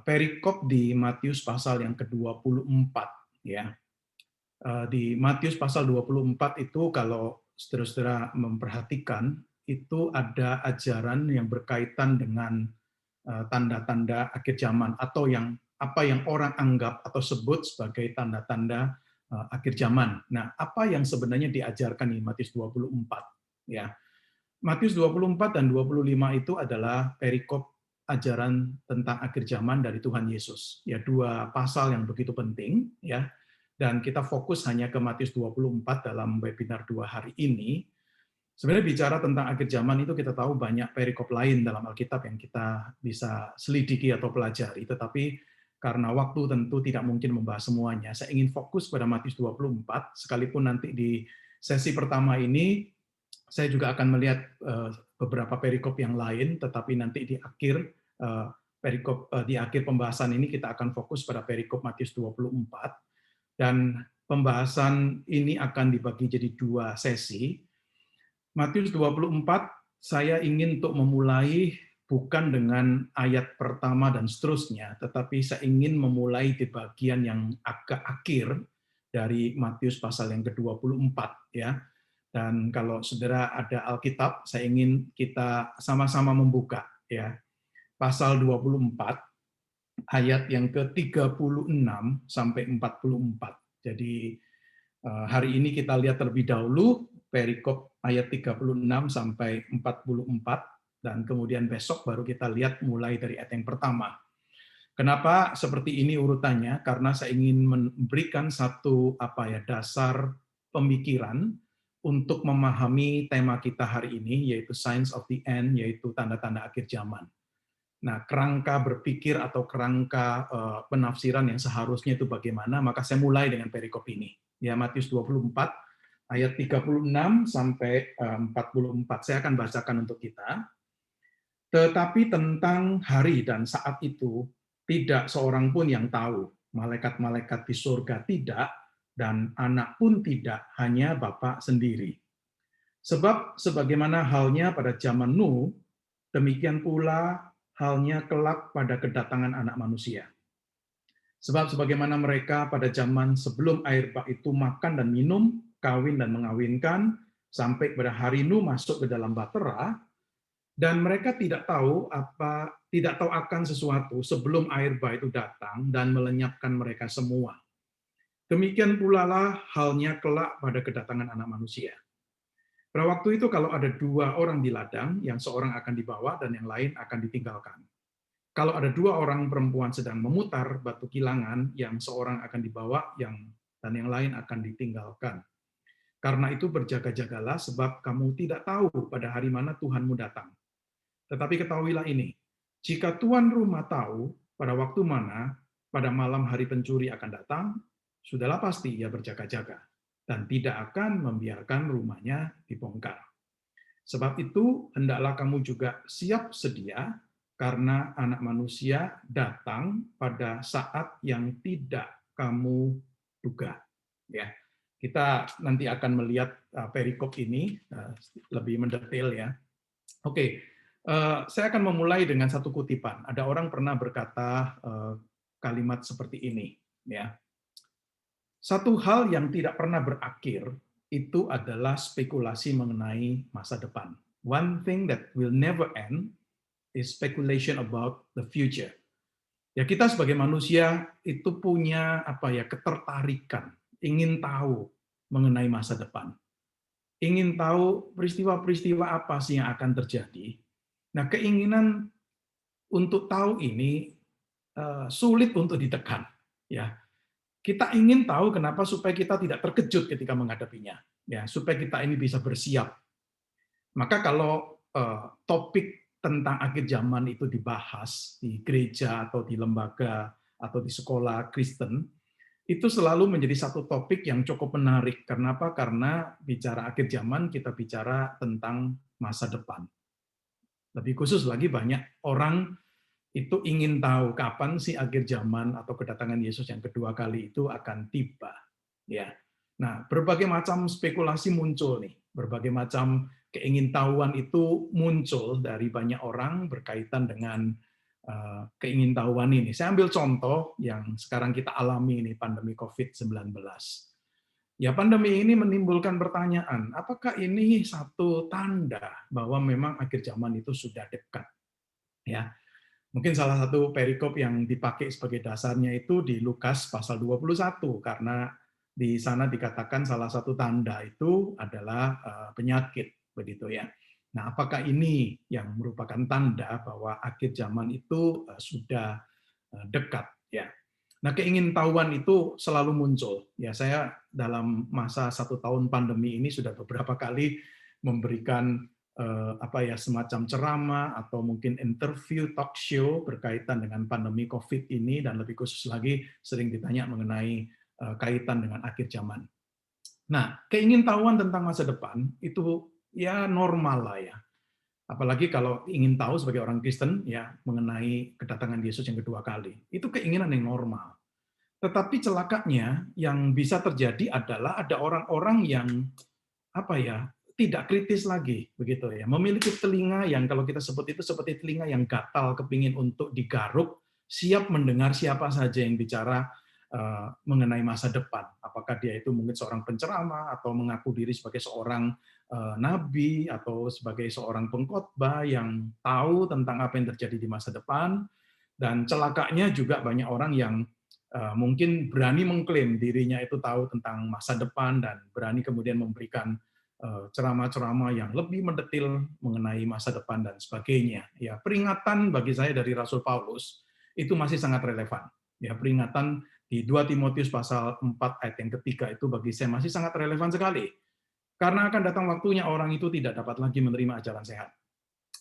perikop di Matius pasal yang ke-24 ya. Di Matius pasal 24 itu kalau saudara-saudara memperhatikan itu ada ajaran yang berkaitan dengan tanda-tanda akhir zaman atau apa yang orang anggap atau sebut sebagai tanda-tanda akhir zaman. Nah, apa yang sebenarnya diajarkan di Matius 24 ya. Matius 24 dan 25 itu adalah perikop ajaran tentang akhir zaman dari Tuhan Yesus. Ya, dua pasal yang begitu penting ya. Dan kita fokus hanya ke Matius 24 dalam webinar 2 hari ini. Sebenarnya bicara tentang akhir zaman itu kita tahu banyak perikop lain dalam Alkitab yang kita bisa selidiki atau pelajari, tetapi karena waktu tentu tidak mungkin membahas semuanya. Saya ingin fokus pada Matius 24, sekalipun nanti di sesi pertama ini saya juga akan melihat beberapa perikop yang lain, tetapi nanti di akhir di akhir pembahasan ini kita akan fokus pada perikop Matius 24. Dan pembahasan ini akan dibagi jadi 2 sesi. Matius 24, saya ingin untuk memulai bukan dengan ayat pertama dan seterusnya, tetapi saya ingin memulai di bagian yang agak akhir dari Matius pasal yang ke-24 ya. Dan kalau saudara ada Alkitab, saya ingin kita sama-sama membuka ya. Pasal 24 ayat yang ke-36 sampai 44. Jadi hari ini kita lihat terlebih dahulu perikop ayat 36 sampai 44 dan kemudian besok baru kita lihat mulai dari ayat yang pertama. Kenapa seperti ini urutannya? Karena saya ingin memberikan satu dasar pemikiran untuk memahami tema kita hari ini, yaitu Signs of the End, yaitu tanda-tanda akhir zaman. Nah, kerangka berpikir atau kerangka penafsiran yang seharusnya itu bagaimana, maka saya mulai dengan perikop ini. Ya, Matius 24 ayat 36 sampai 44. Saya akan bacakan untuk kita. Tetapi tentang hari dan saat itu tidak seorang pun yang tahu, malaikat-malaikat di surga tidak, dan anak pun tidak, hanya Bapa sendiri. Sebab sebagaimana halnya pada zaman Nuh, demikian pula halnya kelak pada kedatangan Anak Manusia. Sebab sebagaimana mereka pada zaman sebelum air bah itu makan dan minum, kawin dan mengawinkan, sampai pada hari Nuh masuk ke dalam bahtera, dan mereka tidak tahu akan sesuatu sebelum air bah itu datang dan melenyapkan mereka semua. Demikian pula lah halnya kelak pada kedatangan Anak Manusia. Pada waktu itu kalau ada 2 orang di ladang, yang seorang akan dibawa dan yang lain akan ditinggalkan. Kalau ada 2 orang perempuan sedang memutar batu kilangan, yang seorang akan dibawa dan yang lain akan ditinggalkan. Karena itu berjaga-jagalah, sebab kamu tidak tahu pada hari mana Tuhanmu datang. Tetapi ketahuilah ini, jika tuan rumah tahu pada waktu mana pada malam hari pencuri akan datang, sudahlah pasti ia berjaga-jaga dan tidak akan membiarkan rumahnya dibongkar. Sebab itu, hendaklah kamu juga siap sedia, karena Anak Manusia datang pada saat yang tidak kamu duga. Ya, kita nanti akan melihat perikop ini lebih mendetail ya. Oke, saya akan memulai dengan satu kutipan. Ada orang pernah berkata kalimat seperti ini, ya. Satu hal yang tidak pernah berakhir itu adalah spekulasi mengenai masa depan. One thing that will never end is speculation about the future. Ya, kita sebagai manusia itu punya ketertarikan, ingin tahu mengenai masa depan. Ingin tahu peristiwa-peristiwa apa sih yang akan terjadi. Nah, keinginan untuk tahu ini sulit untuk ditekan, ya. Kita ingin tahu kenapa supaya kita tidak terkejut ketika menghadapinya, ya, supaya kita ini bisa bersiap. Maka kalau topik tentang akhir zaman itu dibahas di gereja atau di lembaga atau di sekolah Kristen, itu selalu menjadi satu topik yang cukup menarik. Kenapa? Karena bicara akhir zaman, kita bicara tentang masa depan. Lebih khusus lagi, banyak orang itu ingin tahu kapan sih akhir zaman atau kedatangan Yesus yang kedua kali itu akan tiba. Ya. Nah, berbagai macam spekulasi muncul nih, berbagai macam keingintahuan itu muncul dari banyak orang berkaitan dengan keingintahuan ini. Saya ambil contoh yang sekarang kita alami ini, pandemi COVID-19. Ya, pandemi ini menimbulkan pertanyaan, apakah ini satu tanda bahwa memang akhir zaman itu sudah dekat? Ya, mungkin salah satu perikop yang dipakai sebagai dasarnya itu di Lukas pasal 21, karena di sana dikatakan salah satu tanda itu adalah penyakit, begitu ya. Nah, apakah ini yang merupakan tanda bahwa akhir zaman itu sudah dekat? Ya. Nah, keingintahuan itu selalu muncul. Ya, saya dalam masa 1 tahun pandemi ini sudah beberapa kali memberikan semacam ceramah atau mungkin interview talk show berkaitan dengan pandemi COVID ini, dan lebih khusus lagi sering ditanya mengenai kaitan dengan akhir zaman. Nah, keingintahuan tentang masa depan itu ya normal lah ya. Apalagi kalau ingin tahu sebagai orang Kristen ya mengenai kedatangan Yesus yang kedua kali. Itu keinginan yang normal. Tetapi celakanya yang bisa terjadi adalah ada orang-orang yang tidak kritis lagi begitu ya. Memiliki telinga yang kalau kita sebut itu seperti telinga yang gatal kepingin untuk digaruk, siap mendengar siapa saja yang bicara mengenai masa depan. Apakah dia itu mungkin seorang penceramah atau mengaku diri sebagai seorang nabi atau sebagai seorang pengkhotbah yang tahu tentang apa yang terjadi di masa depan. Dan celakanya juga banyak orang yang mungkin berani mengklaim dirinya itu tahu tentang masa depan dan berani kemudian memberikan ceramah-ceramah yang lebih mendetil mengenai masa depan dan sebagainya. Ya, peringatan bagi saya dari Rasul Paulus itu masih sangat relevan. Ya, peringatan di 2 Timotius pasal 4 ayat yang ketiga itu bagi saya masih sangat relevan sekali. Karena akan datang waktunya orang itu tidak dapat lagi menerima ajaran sehat.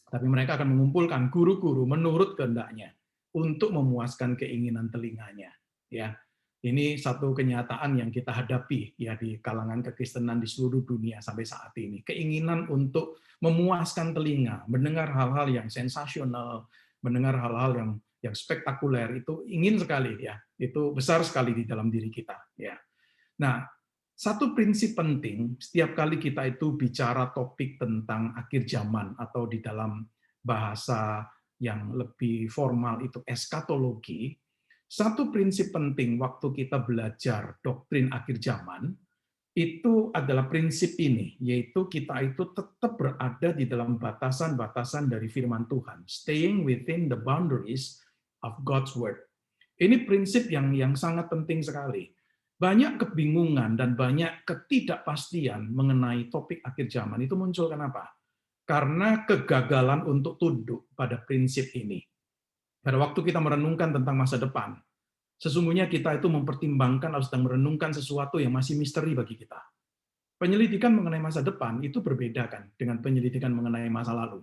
Tapi mereka akan mengumpulkan guru-guru menurut kehendaknya untuk memuaskan keinginan telinganya. Ya, ini satu kenyataan yang kita hadapi ya di kalangan kekristenan di seluruh dunia sampai saat ini. Keinginan untuk memuaskan telinga, mendengar hal-hal yang sensasional, mendengar hal-hal yang spektakuler itu ingin sekali ya. Itu besar sekali di dalam diri kita ya. Nah, satu prinsip penting setiap kali kita itu bicara topik tentang akhir zaman atau di dalam bahasa yang lebih formal itu eskatologi, satu prinsip penting waktu kita belajar doktrin akhir zaman itu adalah prinsip ini, yaitu kita itu tetap berada di dalam batasan-batasan dari firman Tuhan, staying within the boundaries of God's word. Ini prinsip yang sangat penting sekali. Banyak kebingungan dan banyak ketidakpastian mengenai topik akhir zaman itu muncul kenapa? Karena kegagalan untuk tunduk pada prinsip ini. Pada waktu kita merenungkan tentang masa depan, sesungguhnya kita itu mempertimbangkan atau sedang merenungkan sesuatu yang masih misteri bagi kita. Penyelidikan mengenai masa depan itu berbeda kan dengan penyelidikan mengenai masa lalu.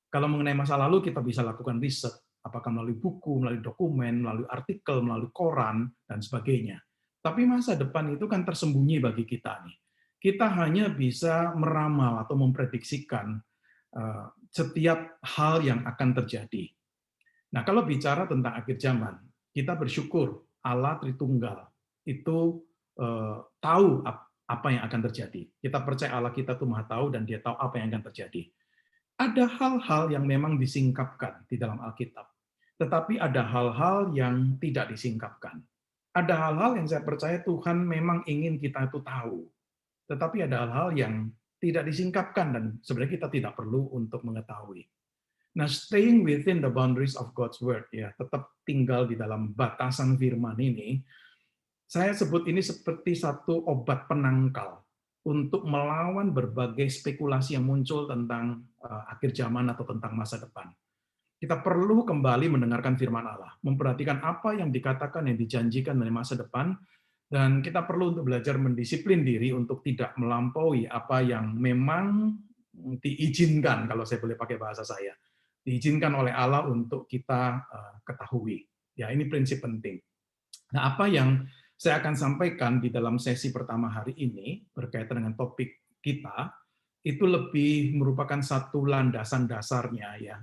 Kalau mengenai masa lalu kita bisa lakukan riset, apakah melalui buku, melalui dokumen, melalui artikel, melalui koran, dan sebagainya. Tapi masa depan itu kan tersembunyi bagi kita nih. Kita hanya bisa meramal atau memprediksikan setiap hal yang akan terjadi. Nah, kalau bicara tentang akhir zaman, kita bersyukur Allah Tritunggal itu tahu apa yang akan terjadi. Kita percaya Allah kita itu Maha tahu dan Dia tahu apa yang akan terjadi. Ada hal-hal yang memang disingkapkan di dalam Alkitab, tetapi ada hal-hal yang tidak disingkapkan. Ada hal-hal yang saya percaya Tuhan memang ingin kita itu tahu, tetapi ada hal-hal yang tidak disingkapkan dan sebenarnya kita tidak perlu untuk mengetahui. Nah, staying within the boundaries of God's word, ya, tetap tinggal di dalam batasan firman ini, saya sebut ini seperti satu obat penangkal untuk melawan berbagai spekulasi yang muncul tentang akhir zaman atau tentang masa depan. Kita perlu kembali mendengarkan firman Allah, memperhatikan apa yang dikatakan, yang dijanjikan dari masa depan, dan kita perlu untuk belajar mendisiplin diri untuk tidak melampaui apa yang memang diizinkan, kalau saya boleh pakai bahasa saya, diizinkan oleh Allah untuk kita ketahui. Ya, ini prinsip penting. Nah, apa yang saya akan sampaikan di dalam sesi pertama hari ini berkaitan dengan topik kita, itu lebih merupakan satu landasan dasarnya, ya,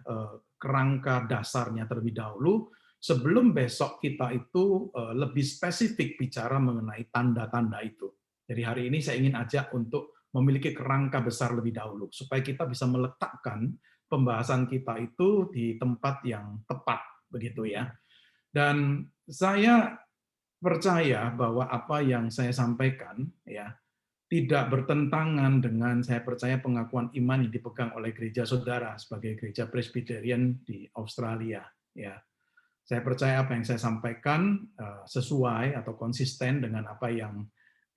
kerangka dasarnya terlebih dahulu, sebelum besok kita itu lebih spesifik bicara mengenai tanda-tanda itu. Jadi hari ini saya ingin ajak untuk memiliki kerangka besar lebih dahulu, supaya kita bisa meletakkan pembahasan kita itu di tempat yang tepat, begitu ya. Dan saya percaya bahwa apa yang saya sampaikan ya tidak bertentangan dengan saya percaya pengakuan iman yang dipegang oleh gereja saudara sebagai gereja Presbyterian di Australia ya. Saya percaya apa yang saya sampaikan sesuai atau konsisten dengan apa yang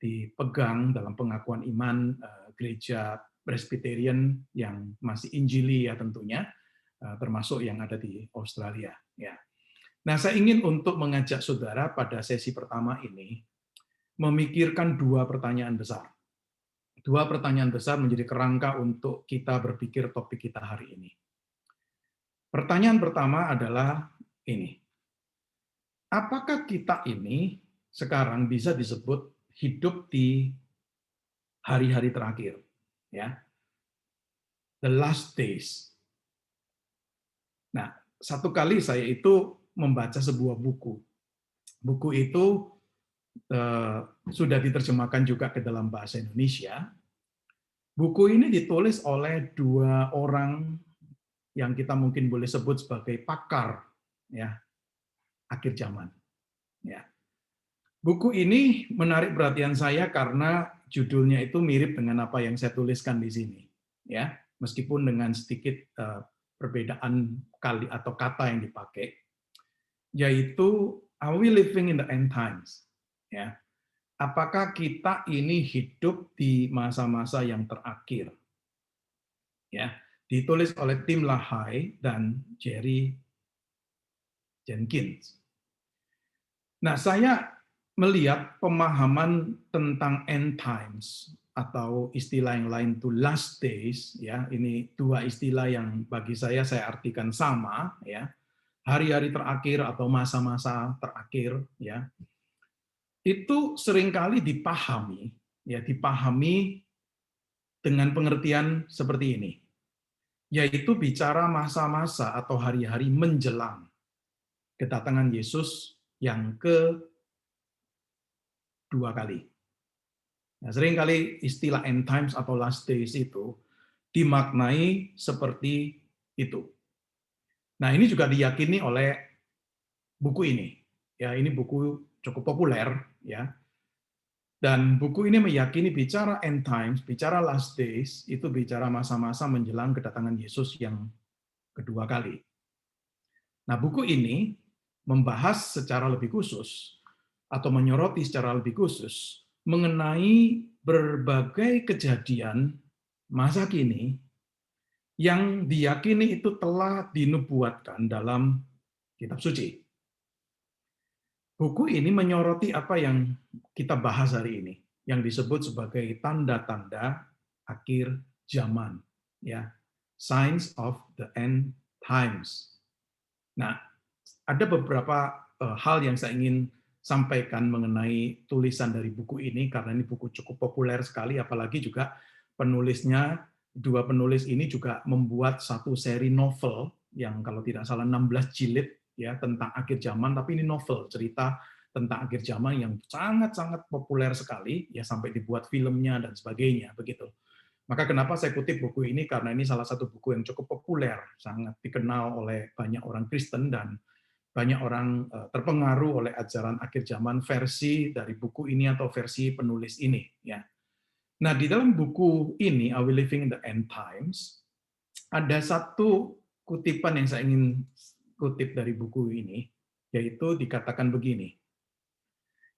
dipegang dalam pengakuan iman gereja Presbyterian yang masih Injili ya tentunya, termasuk yang ada di Australia ya. Nah, saya ingin untuk mengajak saudara pada sesi pertama ini memikirkan dua pertanyaan besar. Dua pertanyaan besar menjadi kerangka untuk kita berpikir topik kita hari ini. Pertanyaan pertama adalah ini. Apakah kita ini sekarang bisa disebut hidup di hari-hari terakhir? Ya, the last days. Nah, satu kali saya itu membaca sebuah buku. Buku itu sudah diterjemahkan juga ke dalam bahasa Indonesia. Buku ini ditulis oleh dua orang yang kita mungkin boleh sebut sebagai pakar ya akhir zaman. Ya. Buku ini menarik perhatian saya karena judulnya itu mirip dengan apa yang saya tuliskan di sini. Ya, meskipun dengan sedikit perbedaan kali atau kata yang dipakai, yaitu are we living in the end times? Ya. Apakah kita ini hidup di masa-masa yang terakhir? Ya, ditulis oleh Tim LaHaye dan Jerry Jenkins. Nah, saya melihat pemahaman tentang end times atau istilah yang lain itu last days, ya, ini dua istilah yang bagi saya artikan sama, ya, hari-hari terakhir atau masa-masa terakhir, ya, itu seringkali dipahami dengan pengertian seperti ini, yaitu bicara masa-masa atau hari-hari menjelang kedatangan Yesus yang kedua kali. Nah, seringkali istilah end times atau last days itu dimaknai seperti itu. Nah, ini juga diyakini oleh buku ini. Ya, ini buku cukup populer, ya. Dan buku ini meyakini bicara end times, bicara last days, itu bicara masa-masa menjelang kedatangan Yesus yang kedua kali. Nah, buku ini membahas secara lebih khusus atau menyoroti secara lebih khusus mengenai berbagai kejadian masa kini yang diyakini itu telah dinubuatkan dalam kitab suci. Buku ini menyoroti apa yang kita bahas hari ini, yang disebut sebagai tanda-tanda akhir zaman, ya, signs of the end times. Nah, ada beberapa hal yang saya ingin sampaikan mengenai tulisan dari buku ini karena ini buku cukup populer sekali, apalagi juga penulisnya, dua penulis ini juga membuat satu seri novel yang kalau tidak salah 16 jilid ya tentang akhir zaman, tapi ini novel cerita tentang akhir zaman yang sangat-sangat populer sekali ya sampai dibuat filmnya dan sebagainya begitu. Maka kenapa saya kutip buku ini karena ini salah satu buku yang cukup populer, sangat dikenal oleh banyak orang Kristen dan banyak orang terpengaruh oleh ajaran akhir zaman versi dari buku ini atau versi penulis ini ya. Nah, di dalam buku ini Are We Living in the End Times ada satu kutipan yang saya ingin kutip dari buku ini, yaitu dikatakan begini.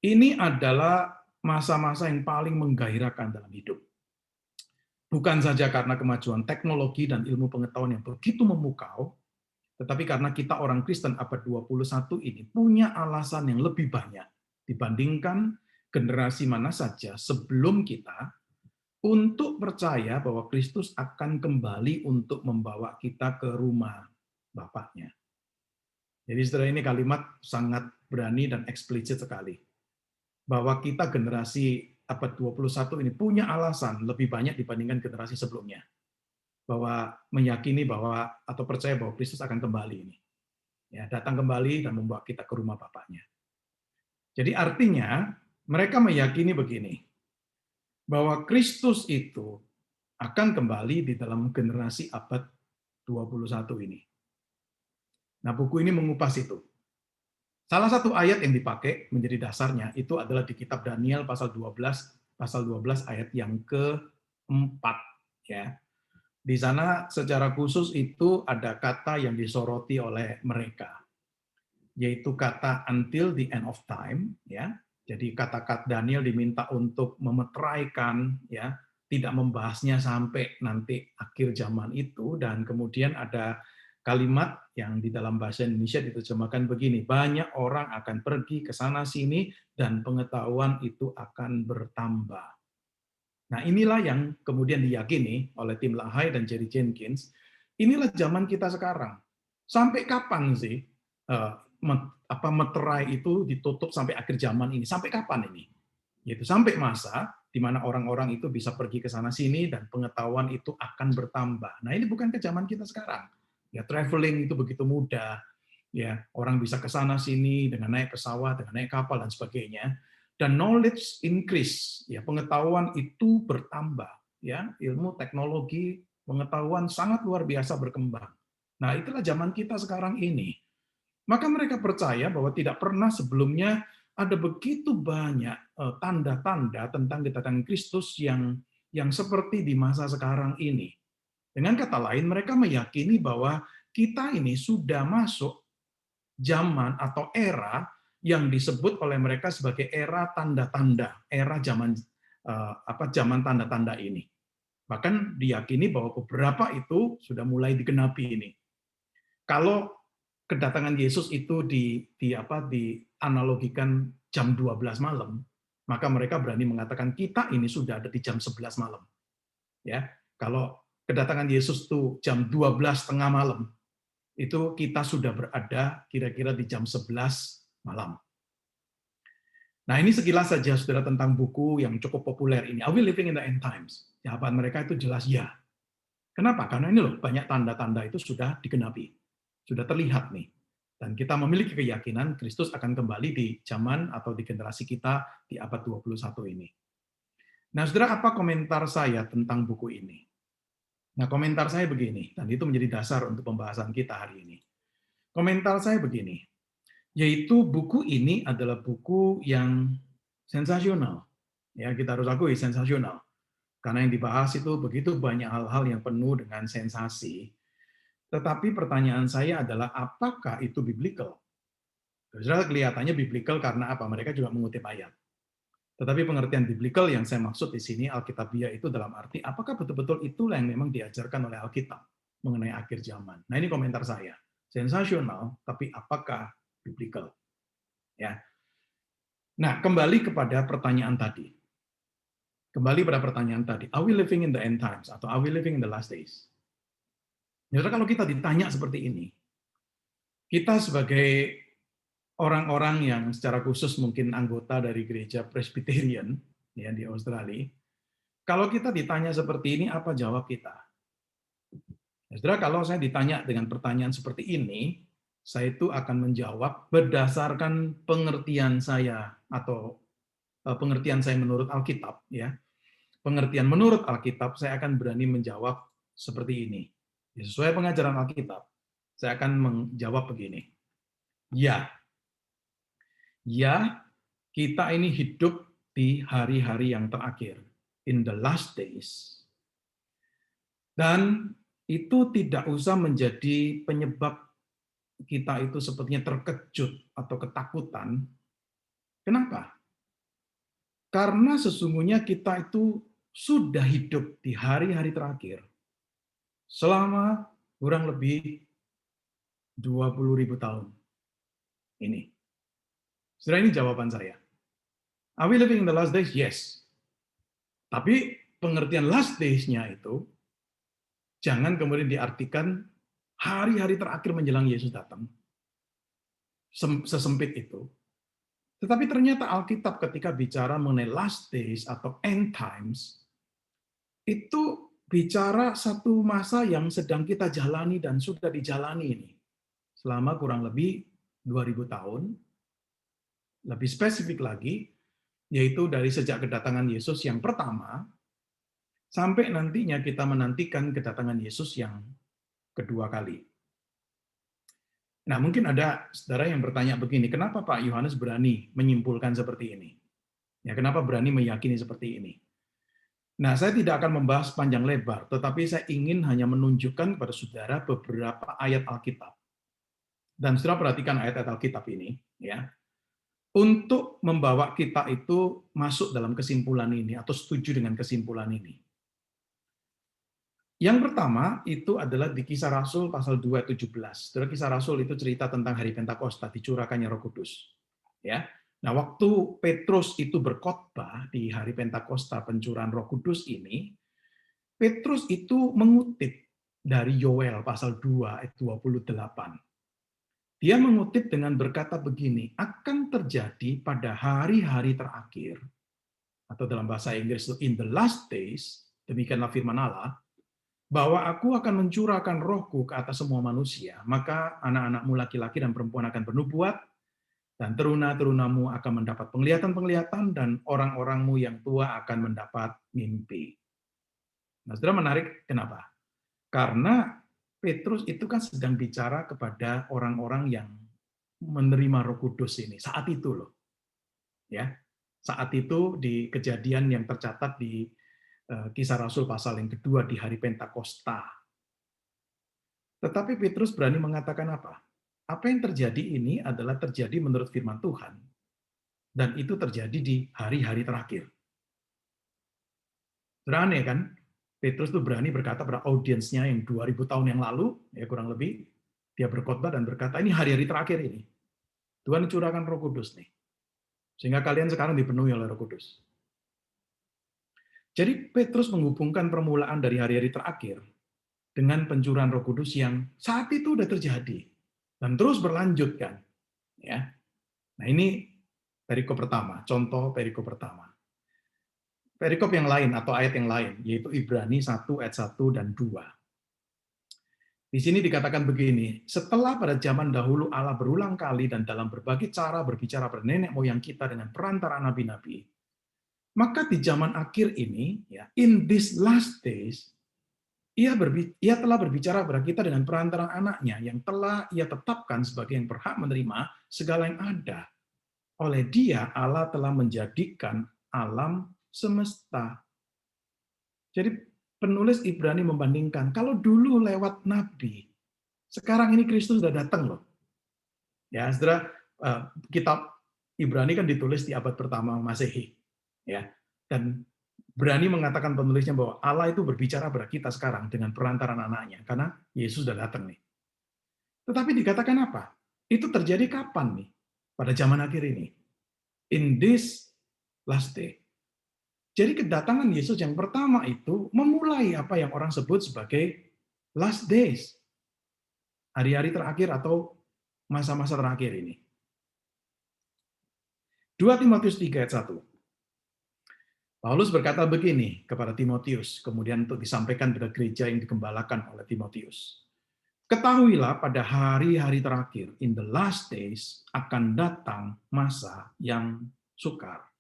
Ini adalah masa-masa yang paling menggairahkan dalam hidup. Bukan saja karena kemajuan teknologi dan ilmu pengetahuan yang begitu memukau, tetapi karena kita orang Kristen abad 21 ini punya alasan yang lebih banyak dibandingkan generasi mana saja sebelum kita untuk percaya bahwa Kristus akan kembali untuk membawa kita ke rumah Bapaknya. Jadi saudara, ini kalimat sangat berani dan eksplisit sekali. Bahwa kita generasi abad 21 ini punya alasan lebih banyak dibandingkan generasi sebelumnya. Bahwa meyakini bahwa atau percaya bahwa Kristus akan kembali ini. Ya, datang kembali dan membawa kita ke rumah Bapaknya. Jadi artinya mereka meyakini begini, bahwa Kristus itu akan kembali di dalam generasi abad 21 ini. Nah, buku ini mengupas itu. Salah satu ayat yang dipakai menjadi dasarnya itu adalah di kitab Daniel pasal 12 ayat yang keempat, ya. Di sana secara khusus itu ada kata yang disoroti oleh mereka, yaitu kata until the end of time, ya. Jadi kata-kata Daniel diminta untuk memeteraikan, ya, tidak membahasnya sampai nanti akhir zaman itu, dan kemudian ada kalimat yang di dalam bahasa Indonesia diterjemahkan begini, banyak orang akan pergi ke sana sini dan pengetahuan itu akan bertambah. Nah, inilah yang kemudian diyakini oleh Tim LaHaye dan Jerry Jenkins. Inilah zaman kita sekarang. Sampai kapan sih meterai itu ditutup sampai akhir zaman ini? Sampai kapan ini? Yaitu sampai masa di mana orang-orang itu bisa pergi ke sana sini dan pengetahuan itu akan bertambah. Nah, ini bukan ke zaman kita sekarang. Ya, traveling itu begitu mudah. Ya, orang bisa ke sana sini dengan naik pesawat, dengan naik kapal dan sebagainya. Dan knowledge increase, ya, pengetahuan itu bertambah, ya, ilmu teknologi pengetahuan sangat luar biasa berkembang. Nah, itulah zaman kita sekarang ini. Maka mereka percaya bahwa tidak pernah sebelumnya ada begitu banyak tanda-tanda tentang kedatangan Kristus yang seperti di masa sekarang ini. Dengan kata lain, mereka meyakini bahwa kita ini sudah masuk zaman atau era yang disebut oleh mereka sebagai era tanda-tanda, era zaman tanda-tanda ini. Bahkan diyakini bahwa beberapa itu sudah mulai digenapi ini. Kalau kedatangan Yesus itu dianalogikan jam 12 malam, maka mereka berani mengatakan kita ini sudah ada di jam 11 malam. Ya, kalau kedatangan Yesus itu jam 12 tengah malam, itu kita sudah berada kira-kira di jam 11 malam. Nah, ini sekilas saja, saudara, tentang buku yang cukup populer ini. Are we living in the end times? Jawaban mereka itu jelas ya. Kenapa? Karena ini loh, banyak tanda-tanda itu sudah digenapi. Sudah terlihat nih. Dan kita memiliki keyakinan Kristus akan kembali di zaman atau di generasi kita di abad 21 ini. Nah, saudara, apa komentar saya tentang buku ini? Nah, komentar saya begini, dan itu menjadi dasar untuk pembahasan kita hari ini. Komentar saya begini, yaitu buku ini adalah buku yang sensasional. Ya, kita harus akui sensasional. Karena yang dibahas itu begitu banyak hal-hal yang penuh dengan sensasi. Tetapi pertanyaan saya adalah apakah itu biblical? Saudara, kelihatannya biblical karena apa? Mereka juga mengutip ayat. Tetapi pengertian biblical yang saya maksud di sini Alkitabiah itu dalam arti apakah betul-betul itulah yang memang diajarkan oleh Alkitab mengenai akhir zaman. Nah, ini komentar saya. Sensasional, tapi apakah biblical? Ya. Nah, kembali kepada pertanyaan tadi. Kembali pada pertanyaan tadi, are we living in the end times atau are we living in the last days? Jadi kalau kita ditanya seperti ini, kita sebagai orang-orang yang secara khusus mungkin anggota dari gereja Presbyterian ya di Australia, kalau kita ditanya seperti ini, apa jawab kita? Ya, saudara, kalau saya ditanya dengan pertanyaan seperti ini, saya itu akan menjawab berdasarkan pengertian saya atau pengertian saya menurut Alkitab, ya. Pengertian menurut Alkitab, saya akan berani menjawab seperti ini. Sesuai pengajaran Alkitab, saya akan menjawab begini. Ya, ya, kita ini hidup di hari-hari yang terakhir, in the last days. Dan itu tidak usah menjadi penyebab kita itu sepertinya terkejut atau ketakutan. Kenapa? Karena sesungguhnya kita itu sudah hidup di hari-hari terakhir selama kurang lebih 20.000 tahun. Ini. Setelah ini jawaban saya. Are we living in the last days? Yes. Tapi pengertian last days-nya itu jangan kemudian diartikan hari-hari terakhir menjelang Yesus datang. Sesempit itu. Tetapi ternyata Alkitab ketika bicara mengenai last days atau end times, itu bicara satu masa yang sedang kita jalani dan sudah dijalani ini. Selama kurang lebih 2000 tahun, lebih spesifik lagi, yaitu dari sejak kedatangan Yesus yang pertama, sampai nantinya kita menantikan kedatangan Yesus yang kedua kali. Nah, mungkin ada saudara yang bertanya begini, kenapa Pak Yohanes berani menyimpulkan seperti ini? Ya, kenapa berani meyakini seperti ini? Nah, saya tidak akan membahas panjang lebar, tetapi saya ingin hanya menunjukkan kepada saudara beberapa ayat Alkitab. Dan saudara perhatikan ayat-ayat Alkitab ini, ya, untuk membawa kita itu masuk dalam kesimpulan ini atau setuju dengan kesimpulan ini. Yang pertama itu adalah di Kisah Rasul pasal 2 ayat 17. Saudara, Kisah Rasul itu cerita tentang hari Pentakosta, dicurahkannya Roh Kudus. Ya. Nah, waktu Petrus itu berkhotbah di hari Pentakosta pencurahan Roh Kudus ini, Petrus itu mengutip dari Yoel pasal 2 ayat 28. Dia mengutip dengan berkata begini, akan terjadi pada hari-hari terakhir, atau dalam bahasa Inggris itu in the last days, demikianlah firman Allah, bahwa aku akan mencurahkan rohku ke atas semua manusia, maka anak-anakmu laki-laki dan perempuan akan bernubuat, dan teruna-terunamu akan mendapat penglihatan-penglihatan, dan orang-orangmu yang tua akan mendapat mimpi. Nah, saudara, menarik, kenapa? Karena Petrus itu kan sedang bicara kepada orang-orang yang menerima Roh Kudus ini, saat itu loh. Ya, saat itu di kejadian yang tercatat di Kisah Rasul pasal yang kedua di hari Pentakosta. Tetapi Petrus berani mengatakan apa? Apa yang terjadi ini adalah terjadi menurut firman Tuhan, dan itu terjadi di hari-hari terakhir. Berani kan? Petrus tuh berani berkata pada audiensnya yang 2000 tahun yang lalu, ya kurang lebih, dia berkhotbah dan berkata, ini hari-hari terakhir ini. Tuhan curahkan Roh Kudus nih. Sehingga kalian sekarang dipenuhi oleh Roh Kudus. Jadi Petrus menghubungkan permulaan dari hari-hari terakhir dengan pencurahan Roh Kudus yang saat itu sudah terjadi dan terus berlanjut kan. Ya. Nah, ini perikop pertama, contoh perikop pertama. Perikop yang lain atau ayat yang lain, yaitu Ibrani 1 ayat 1 dan 2. Di sini dikatakan begini, setelah pada zaman dahulu Allah berulang kali dan dalam berbagai cara berbicara pada nenek moyang kita dengan perantara nabi-nabi, maka di zaman akhir ini, ya, in these last days, ia telah berbicara kepada kita dengan perantara anaknya yang telah ia tetapkan sebagai yang berhak menerima segala yang ada. Oleh dia, Allah telah menjadikan alam semesta. Jadi penulis Ibrani membandingkan, kalau dulu lewat nabi, sekarang ini Kristus sudah datang loh. Ya, saudara, kitab Ibrani kan ditulis di abad pertama Masehi. Ya, dan berani mengatakan penulisnya bahwa Allah itu berbicara pada kita sekarang dengan perantaran anaknya, karena Yesus sudah datang nih. Tetapi dikatakan apa? Itu terjadi kapan nih? Pada zaman akhir ini. In this last day. Jadi kedatangan Yesus yang pertama itu memulai apa yang orang sebut sebagai last days. Hari-hari terakhir atau masa-masa terakhir ini. 2 Timotius 3 ayat 1. Paulus berkata begini kepada Timotius, kemudian untuk disampaikan pada gereja yang digembalakan oleh Timotius. Ketahuilah pada hari-hari terakhir, in the last days, akan datang masa yang sukar.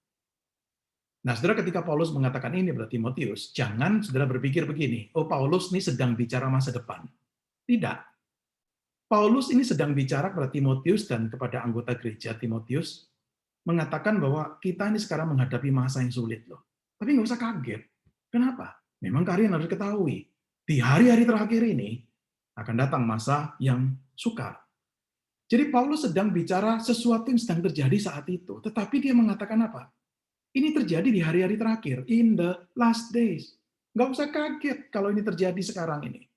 Nah, saudara, ketika Paulus mengatakan ini kepada Timotius, jangan saudara berpikir begini, oh Paulus ini sedang bicara masa depan. Tidak. Paulus ini sedang bicara kepada Timotius dan kepada anggota gereja Timotius, mengatakan bahwa kita ini sekarang menghadapi masa yang sulit loh. Tapi nggak usah kaget. Kenapa? Memang kalian harus ketahui, di hari-hari terakhir ini akan datang masa yang sukar. Jadi Paulus sedang bicara sesuatu yang sedang terjadi saat itu. Tetapi dia mengatakan apa? Ini terjadi di hari-hari terakhir, in the last days. Nggak usah kaget kalau ini terjadi sekarang ini.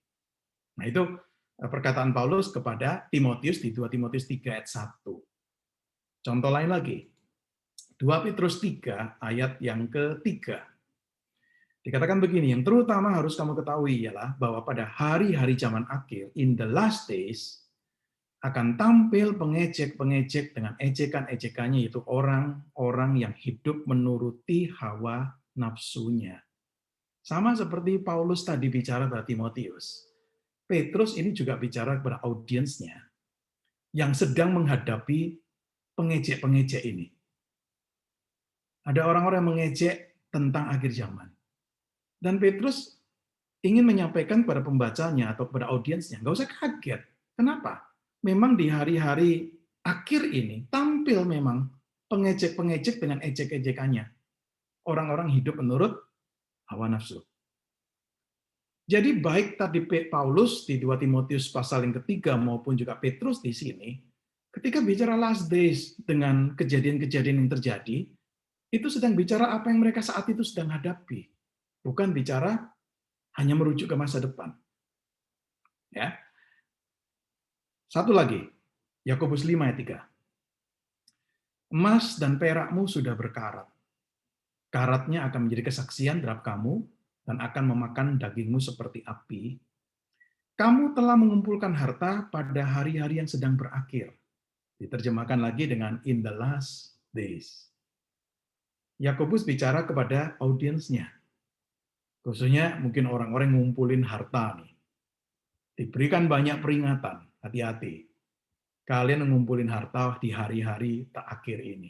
Nah, itu perkataan Paulus kepada Timotius di 2 Timotius 3 ayat 1. Contoh lain lagi. 2 Petrus 3 ayat yang ketiga. Dikatakan begini, yang terutama harus kamu ketahui ialah bahwa pada hari-hari zaman akhir, in the last days, akan tampil pengejek-pengejek dengan ejekan-ejekannya, yaitu orang-orang yang hidup menuruti hawa nafsunya. Sama seperti Paulus tadi bicara pada Timotius. Petrus ini juga bicara kepada audiensnya yang sedang menghadapi pengejek-pengejek ini. Ada orang-orang yang mengejek tentang akhir zaman. Dan Petrus ingin menyampaikan kepada pembacanya atau kepada audiensnya, nggak usah kaget. Kenapa? memang di hari-hari akhir ini tampil memang pengejek-pengejek dengan ejek-ejekannya. Orang-orang hidup menurut hawa nafsu. Jadi baik tadi Paulus di 2 Timotius pasal yang ketiga maupun juga Petrus di sini, ketika bicara last days dengan kejadian-kejadian yang terjadi, itu sedang bicara apa yang mereka saat itu sedang hadapi. Bukan bicara hanya merujuk ke masa depan. Ya. Satu lagi, Yakobus 5 ayat 3. Emas dan perakmu sudah berkarat. Karatnya akan menjadi kesaksian terhadap kamu dan akan memakan dagingmu seperti api. Kamu telah mengumpulkan harta pada hari-hari yang sedang berakhir. Diterjemahkan lagi dengan in the last days. Yakobus bicara kepada audiensnya. Khususnya mungkin orang-orang yang ngumpulin harta nih. Diberikan banyak peringatan, hati-hati. Kalian ngumpulin harta di hari-hari terakhir ini.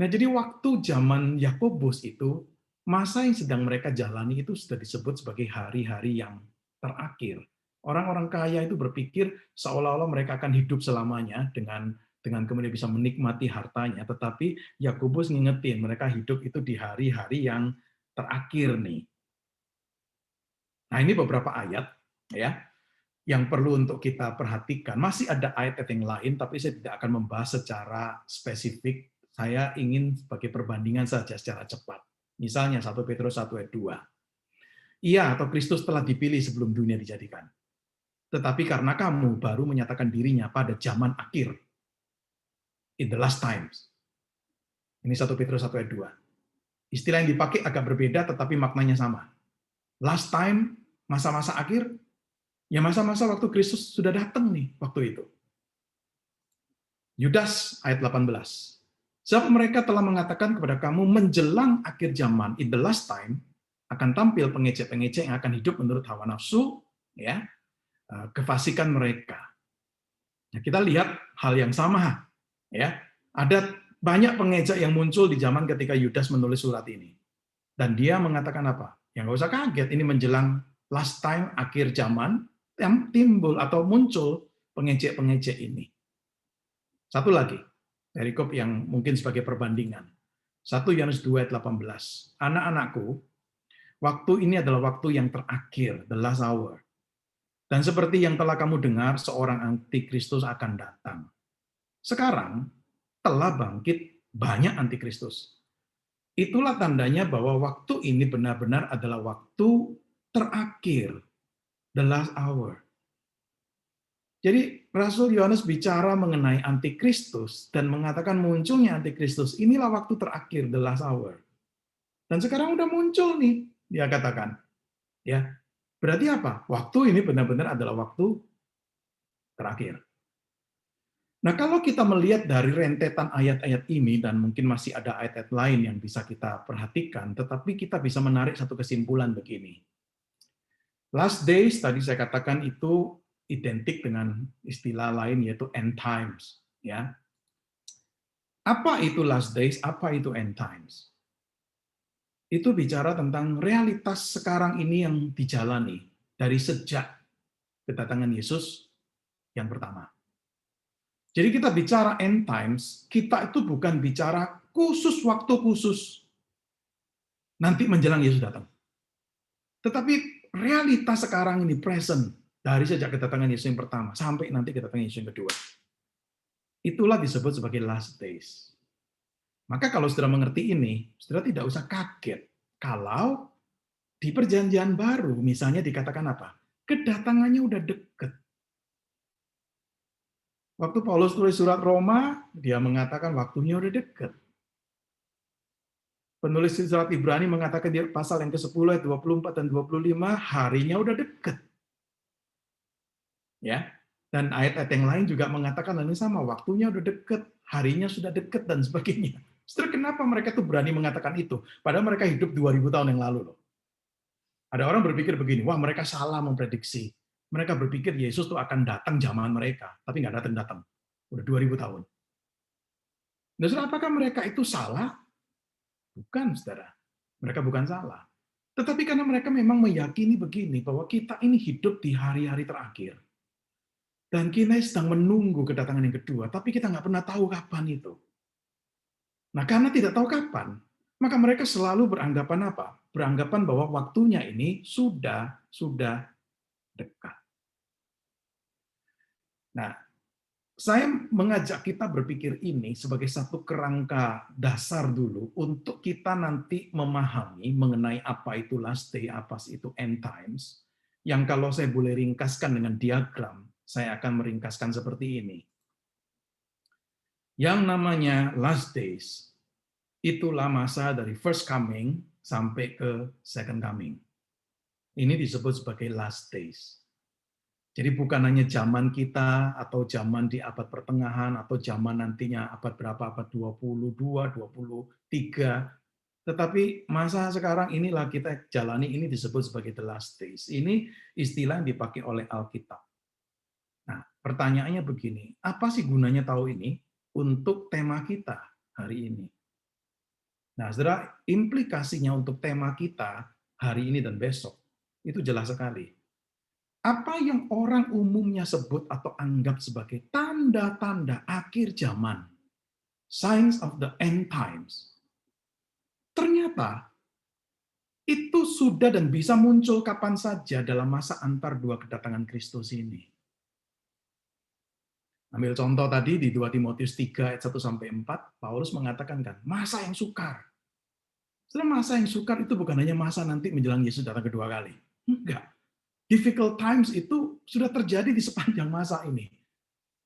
Nah, jadi waktu zaman Yakobus itu, masa yang sedang mereka jalani itu sudah disebut sebagai hari-hari yang terakhir. Orang-orang kaya itu berpikir seolah-olah mereka akan hidup selamanya dengan kemudian bisa menikmati hartanya, tetapi Yakobus ngingetin mereka hidup itu di hari-hari yang terakhir nih. Nah, ini beberapa ayat ya yang perlu untuk kita perhatikan. Masih ada ayat-ayat yang lain, tapi saya tidak akan membahas secara spesifik. Saya ingin sebagai perbandingan saja secara cepat. Misalnya 1 Petrus 1 ayat 2. Ia atau Kristus telah dipilih sebelum dunia dijadikan. Tetapi karena kamu baru menyatakan dirinya pada zaman akhir. In the last times. Ini 1 Petrus 1 ayat 2. Istilah yang dipakai agak berbeda, tetapi maknanya sama. Last time, masa-masa akhir, ya masa-masa waktu Kristus sudah datang nih, waktu itu. Yudas ayat 18. Sebab mereka telah mengatakan kepada kamu menjelang akhir zaman, in the last time, akan tampil pengecek-pengecek yang akan hidup menurut hawa nafsu, ya, kefasikan mereka. Nah, kita lihat hal yang sama, ya. Ada banyak pengejek yang muncul di zaman ketika Yudas menulis surat ini. Dan dia mengatakan apa? Ya nggak usah kaget, ini menjelang last time, akhir zaman, yang timbul atau muncul pengejek-pengejek ini. Satu lagi, perikop yang mungkin sebagai perbandingan. 1 Yohanes 2 ayat 18. Anak-anakku, waktu ini adalah waktu yang terakhir, the last hour. Dan seperti yang telah kamu dengar, seorang antikristus akan datang. Sekarang telah bangkit banyak antikristus. Itulah tandanya bahwa waktu ini benar-benar adalah waktu terakhir, the last hour. Jadi Rasul Yohanes bicara mengenai antikristus dan mengatakan munculnya antikristus. Inilah waktu terakhir, the last hour. Dan sekarang udah muncul nih, dia katakan. Ya, berarti apa? Waktu ini benar-benar adalah waktu terakhir. Nah, kalau kita melihat dari rentetan ayat-ayat ini, dan mungkin masih ada ayat-ayat lain yang bisa kita perhatikan, tetapi kita bisa menarik satu kesimpulan begini. Last days, tadi saya katakan itu identik dengan istilah lain, yaitu end times. Ya. Apa itu last days? Apa itu end times? Itu bicara tentang realitas sekarang ini yang dijalani dari sejak kedatangan Yesus yang pertama. Jadi kita bicara end times, kita itu bukan bicara khusus waktu khusus nanti menjelang Yesus datang. Tetapi realitas sekarang ini present dari sejak kedatangan Yesus yang pertama sampai nanti kedatangan Yesus yang kedua. Itulah disebut sebagai last days. Maka kalau saudara mengerti ini, saudara tidak usah kaget kalau di perjanjian baru misalnya dikatakan apa? Kedatangannya udah dekat. Waktu Paulus tulis surat Roma, dia mengatakan waktunya udah dekat. Penulis surat Ibrani mengatakan di pasal yang ke-10 ayat 24 dan 25, harinya udah dekat. Ya. Dan ayat-ayat yang lain juga mengatakan hal yang sama, waktunya udah dekat, harinya sudah dekat dan sebagainya. Setelah kenapa mereka tuh berani mengatakan itu? Padahal mereka hidup 2000 tahun yang lalu loh. Ada orang berpikir begini, wah mereka salah memprediksi. Mereka berpikir Yesus tuh akan datang zaman mereka, tapi nggak datang-datang. Udah 2000 tahun. Nah, saudara, apakah mereka itu salah? Bukan, saudara. Mereka bukan salah. Tetapi karena mereka memang meyakini begini, bahwa kita ini hidup di hari-hari terakhir. Dan kita sedang menunggu kedatangan yang kedua, tapi kita nggak pernah tahu kapan itu. Nah, karena tidak tahu kapan, maka mereka selalu beranggapan apa? Beranggapan bahwa waktunya ini sudah dekat. Nah, saya mengajak kita berpikir ini sebagai satu kerangka dasar dulu untuk kita nanti memahami mengenai apa itu last day, apa itu end times, yang kalau saya boleh ringkaskan dengan diagram, saya akan meringkaskan seperti ini. Yang namanya last days, itulah masa dari first coming sampai ke second coming. Ini disebut sebagai last days. Jadi bukan hanya zaman kita atau zaman di abad pertengahan atau zaman nantinya abad berapa, abad 22, 23, tetapi masa sekarang inilah kita jalani, ini disebut sebagai the last days. Ini istilah yang dipakai oleh Alkitab. Nah, pertanyaannya begini, apa sih gunanya tahu ini untuk tema kita hari ini? Nah, saudara, implikasinya untuk tema kita hari ini dan besok, itu jelas sekali. Apa yang orang umumnya sebut atau anggap sebagai tanda-tanda akhir zaman, signs of the end times, ternyata itu sudah dan bisa muncul kapan saja dalam masa antar dua kedatangan Kristus ini. Ambil contoh tadi di 2 Timotius 3 ayat 1-4, Paulus mengatakan kan, masa yang sukar. Sebenarnya masa yang sukar itu bukan hanya masa nanti menjelang Yesus datang kedua kali. Enggak. Difficult times itu sudah terjadi di sepanjang masa ini.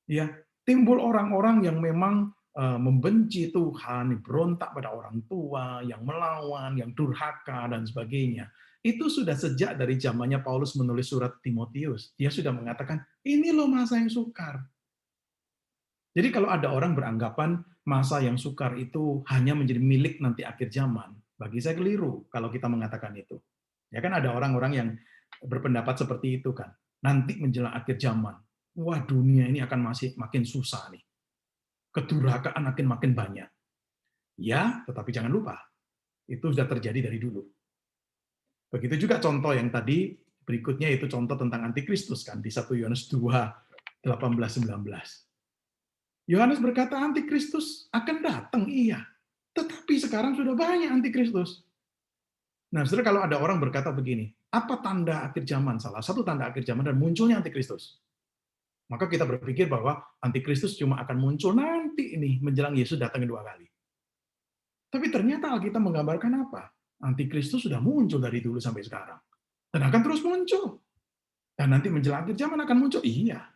Ya, timbul orang-orang yang memang membenci Tuhan, berontak pada orang tua, yang melawan, yang durhaka dan sebagainya. Itu sudah sejak dari zamannya Paulus menulis surat Timotius. Dia sudah mengatakan, ini loh masa yang sukar. Jadi kalau ada orang beranggapan masa yang sukar itu hanya menjadi milik nanti akhir zaman, bagi saya keliru kalau kita mengatakan itu. Ya kan ada orang-orang yang berpendapat seperti itu kan. Nanti menjelang akhir zaman, wah dunia ini akan masih makin susah nih. Kedurhakaan akan makin banyak. Ya, tetapi jangan lupa, itu sudah terjadi dari dulu. Begitu juga contoh yang tadi berikutnya itu contoh tentang antikristus kan di 1 Yohanes 2, 18-19. Yohanes berkata antikristus akan datang, iya. Tetapi sekarang sudah banyak antikristus. Nah, saudara, kalau ada orang berkata begini, apa tanda akhir zaman? Salah satu tanda akhir zaman dan munculnya antikristus. Maka kita berpikir bahwa antikristus cuma akan muncul nanti ini menjelang Yesus datang kedua kali. Tapi ternyata Alkitab menggambarkan apa? Antikristus sudah muncul dari dulu sampai sekarang. Dan akan terus muncul. Dan nanti menjelang akhir zaman akan muncul. Iya.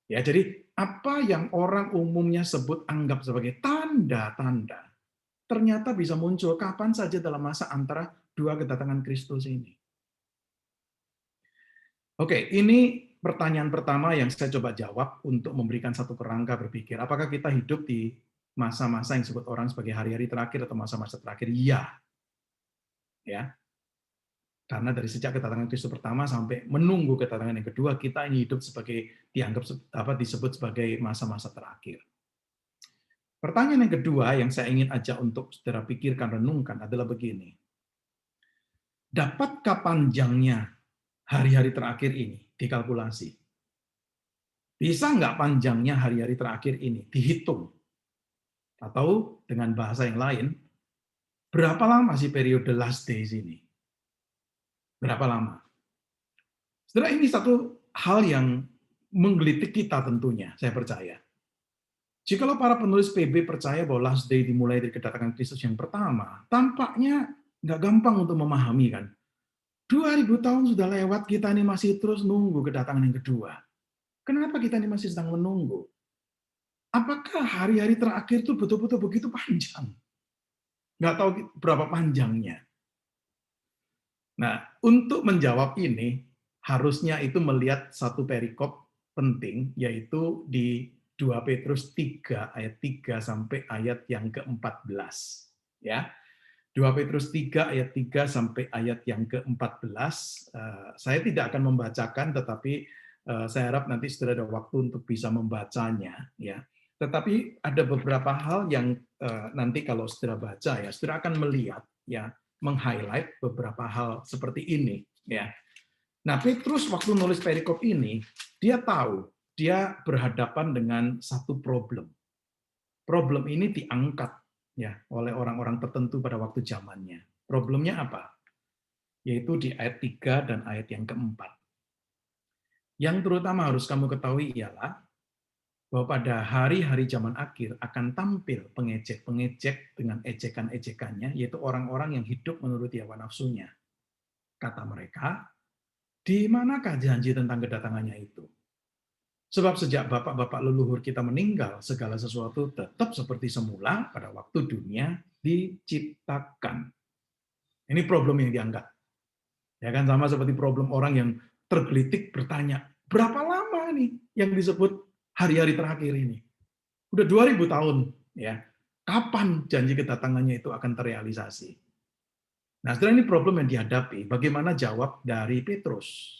Ya, jadi apa yang orang umumnya sebut anggap sebagai tanda-tanda, ternyata bisa muncul kapan saja dalam masa antara dua kedatangan Kristus ini. Oke, ini pertanyaan pertama yang saya coba jawab untuk memberikan satu kerangka berpikir. Apakah kita hidup di masa-masa yang disebut orang sebagai hari-hari terakhir atau masa-masa terakhir? Iya. Ya. Karena dari sejak kedatangan Kristus pertama sampai menunggu kedatangan yang kedua, kita ini hidup sebagai disebut sebagai masa-masa terakhir. Pertanyaan yang kedua yang saya ingin ajak untuk saudara pikirkan, renungkan adalah begini. Dapatkah panjangnya hari-hari terakhir ini dikalkulasi? Bisa nggak panjangnya hari-hari terakhir ini dihitung? Atau dengan bahasa yang lain, berapa lama sih periode last days ini? Berapa lama? Setelah ini satu hal yang menggelitik kita tentunya, saya percaya. Jikalau para penulis PB percaya bahwa last day dimulai dari kedatangan Kristus yang pertama, tampaknya nggak gampang untuk memahami kan. 2000 tahun sudah lewat, kita ini masih terus nunggu kedatangan yang kedua. Kenapa kita ini masih sedang menunggu? Apakah hari-hari terakhir itu betul-betul begitu panjang? Nggak tahu berapa panjangnya. Nah, untuk menjawab ini, harusnya itu melihat satu perikop penting, yaitu di 2 Petrus 3 ayat 3 sampai ayat yang ke-14. Ya. 2 Petrus 3 ayat 3 sampai ayat yang ke-14. Saya tidak akan membacakan, tetapi saya harap nanti sudah ada waktu untuk bisa membacanya. Ya. Tetapi ada beberapa hal yang nanti kalau saudara baca, ya, saudara akan melihat, ya, meng-highlight beberapa hal seperti ini. Ya. Nah, Petrus waktu nulis perikop ini, dia tahu dia berhadapan dengan satu problem. Problem ini diangkat ya oleh orang-orang tertentu pada waktu zamannya. Problemnya apa? Yaitu di ayat 3 dan ayat yang keempat. Yang terutama harus kamu ketahui ialah bahwa pada hari-hari zaman akhir akan tampil pengejek-pengejek dengan ejekan-ejekannya, yaitu orang-orang yang hidup menurut hawa nafsunya. Kata mereka, di manakah janji tentang kedatangannya itu? Sebab sejak bapak-bapak leluhur kita meninggal, segala sesuatu tetap seperti semula pada waktu dunia diciptakan. Ini problem yang diangkat. Ya kan, sama seperti problem orang yang tergelitik bertanya, berapa lama nih yang disebut hari-hari terakhir ini? Udah 2000 tahun, ya. Kapan janji kedatangannya itu akan terrealisasi? Nah, setelah ini problem yang dihadapi, bagaimana jawab dari Petrus?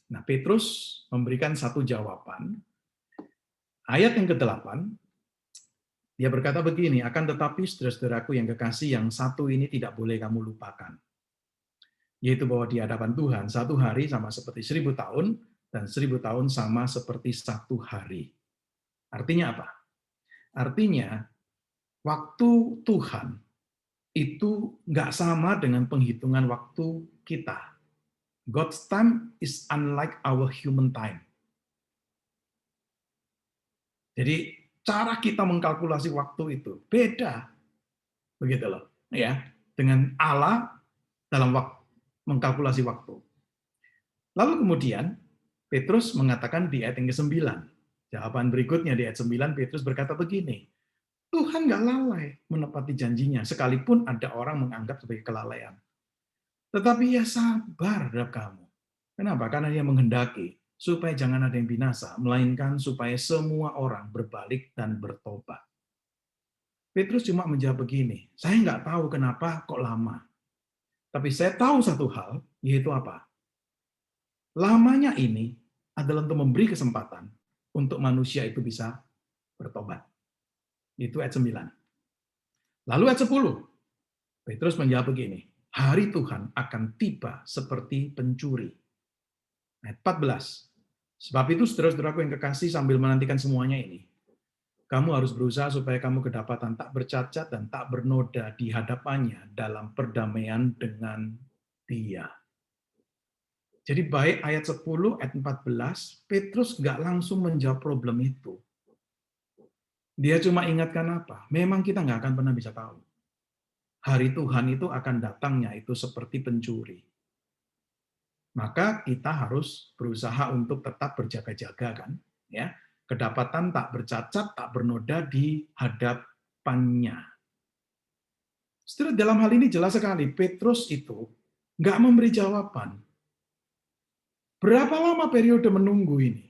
Nah, Petrus memberikan satu jawaban. Ayat yang ke-8, dia berkata begini, akan tetapi saudara-saudaraku yang kekasih, yang satu ini tidak boleh kamu lupakan. Yaitu bahwa di hadapan Tuhan, satu hari sama seperti 1000 tahun, dan 1000 tahun sama seperti satu hari. Artinya apa? Artinya, waktu Tuhan itu nggak sama dengan penghitungan waktu kita. God's time is unlike our human time. Jadi cara kita mengkalkulasi waktu itu beda, begitu loh, ya, dengan Allah dalam mengkalkulasi waktu. Lalu kemudian Petrus mengatakan di ayat yang ke-9, jawaban berikutnya di ayat 9, Petrus berkata begini, Tuhan nggak lalai menepati janjinya, sekalipun ada orang menganggap sebagai kelalaian. Tetapi ia sabar terhadap kamu. Kenapa? Karena dia menghendaki supaya jangan ada yang binasa, melainkan supaya semua orang berbalik dan bertobat. Petrus cuma menjawab begini, saya nggak tahu kenapa kok lama. Tapi saya tahu satu hal, yaitu apa? Lamanya ini adalah untuk memberi kesempatan untuk manusia itu bisa bertobat. Itu ayat 9. Lalu ayat 10, Petrus menjawab begini, hari Tuhan akan tiba seperti pencuri. Ayat 14, sebab itu saudara-saudaraku yang kekasih, sambil menantikan semuanya ini, kamu harus berusaha supaya kamu kedapatan tak bercacat dan tak bernoda di hadapannya dalam perdamaian dengan Dia. Jadi baik ayat 10, ayat 14, Petrus nggak langsung menjawab problem itu. Dia cuma ingatkan apa? Memang kita nggak akan pernah bisa tahu. Hari Tuhan itu akan datangnya itu seperti pencuri. Maka kita harus berusaha untuk tetap berjaga-jaga kan, ya. Kedapatan tak bercacat, tak bernoda di hadapannya. Setelah dalam hal ini jelas sekali Petrus itu nggak memberi jawaban. Berapa lama periode menunggu ini?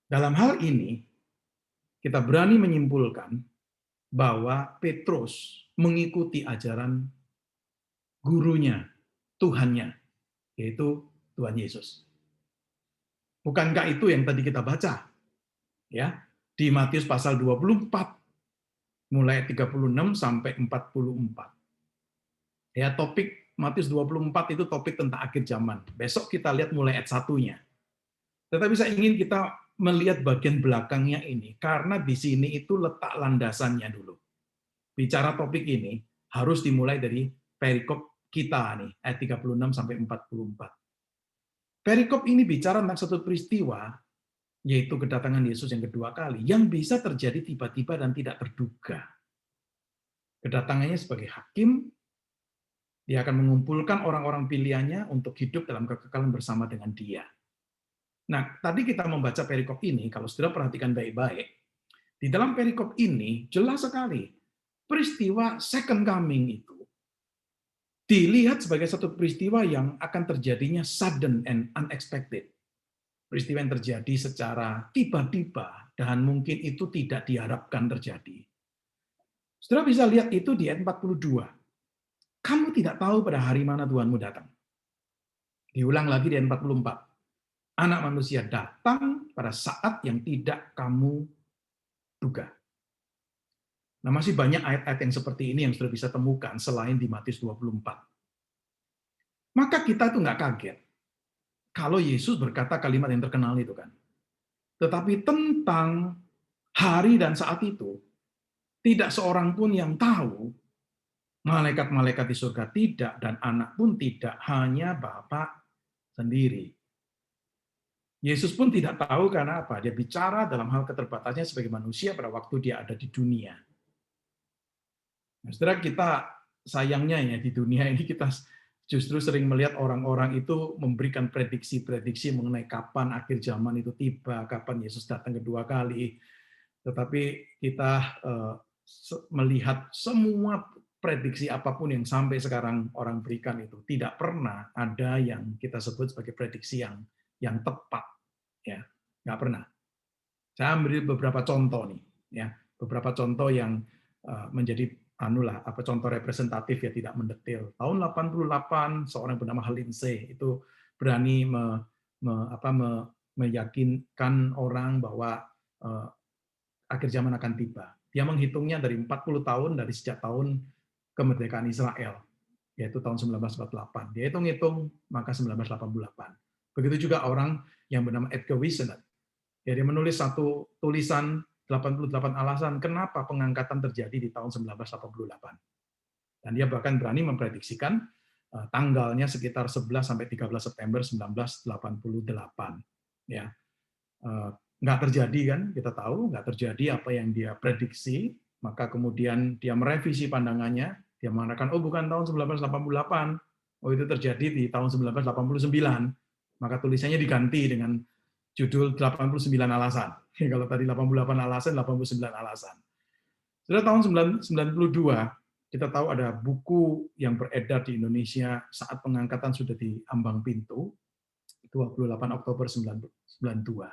Dalam hal ini kita berani menyimpulkan bahwa Petrus mengikuti ajaran gurunya, Tuhannya, yaitu Tuhan Yesus. Bukankah itu yang tadi kita baca? Ya, di Matius pasal 24 mulai 36 sampai 44. Ya, topik Matius 24 itu topik tentang akhir zaman. Besok kita lihat mulai ayat 1-nya. Tetapi saya ingin kita melihat bagian belakangnya ini karena di sini itu letak landasannya dulu. Bicara topik ini harus dimulai dari perikop kita nih, ayat 36 sampai 44. Perikop ini bicara tentang satu peristiwa, yaitu kedatangan Yesus yang kedua kali, yang bisa terjadi tiba-tiba dan tidak terduga. Kedatangannya sebagai hakim, dia akan mengumpulkan orang-orang pilihannya untuk hidup dalam kekekalan bersama dengan Dia. Nah, tadi kita membaca perikop ini, kalau sudah perhatikan baik-baik, di dalam perikop ini jelas sekali peristiwa second coming itu dilihat sebagai satu peristiwa yang akan terjadinya sudden and unexpected. Peristiwa yang terjadi secara tiba-tiba dan mungkin itu tidak diharapkan terjadi. Saudara bisa lihat itu di ayat 42. Kamu tidak tahu pada hari mana Tuhanmu datang. Diulang lagi di ayat 44. Anak manusia datang pada saat yang tidak kamu duga. Nah, masih banyak ayat-ayat yang seperti ini yang sudah bisa temukan selain di Matius 24. Maka kita itu nggak kaget kalau Yesus berkata kalimat yang terkenal itu kan. Tetapi tentang hari dan saat itu, tidak seorang pun yang tahu, malaikat-malaikat di surga tidak, dan anak pun tidak, hanya Bapa sendiri. Yesus pun tidak tahu karena apa? Dia bicara dalam hal keterbatasnya sebagai manusia pada waktu dia ada di dunia. Nah, saudara, kita sayangnya ya di dunia ini kita justru sering melihat orang-orang itu memberikan prediksi-prediksi mengenai kapan akhir zaman itu tiba, kapan Yesus datang kedua kali. Tetapi kita melihat semua prediksi apapun yang sampai sekarang orang berikan itu tidak pernah ada yang kita sebut sebagai prediksi yang tepat, ya, nggak pernah. Saya ambil beberapa contoh nih, ya, beberapa contoh yang menjadi apa contoh representatif ya, tidak mendetail. Tahun 88 seorang bernama Lindsay itu berani meyakinkan orang bahwa akhir zaman akan tiba. Dia menghitungnya dari 40 tahun dari sejak tahun kemerdekaan Israel, yaitu tahun 1948. Dia hitung-hitung, maka 1988. Begitu juga orang yang bernama Edgar Whisenant. Dia menulis satu tulisan 88 alasan kenapa pengangkatan terjadi di tahun 1988. Dan dia bahkan berani memprediksikan tanggalnya sekitar 11 sampai 13 September 1988. Ya, nggak terjadi kan, kita tahu nggak terjadi apa yang dia prediksi, maka kemudian dia merevisi pandangannya, dia mengatakan, oh bukan tahun 1988, oh itu terjadi di tahun 1989, maka tulisannya diganti dengan judul 89 alasan. Kalau tadi 88 alasan, 89 alasan. Sudah tahun 1992, kita tahu ada buku yang beredar di Indonesia saat pengangkatan sudah di ambang pintu, 28 Oktober 1992.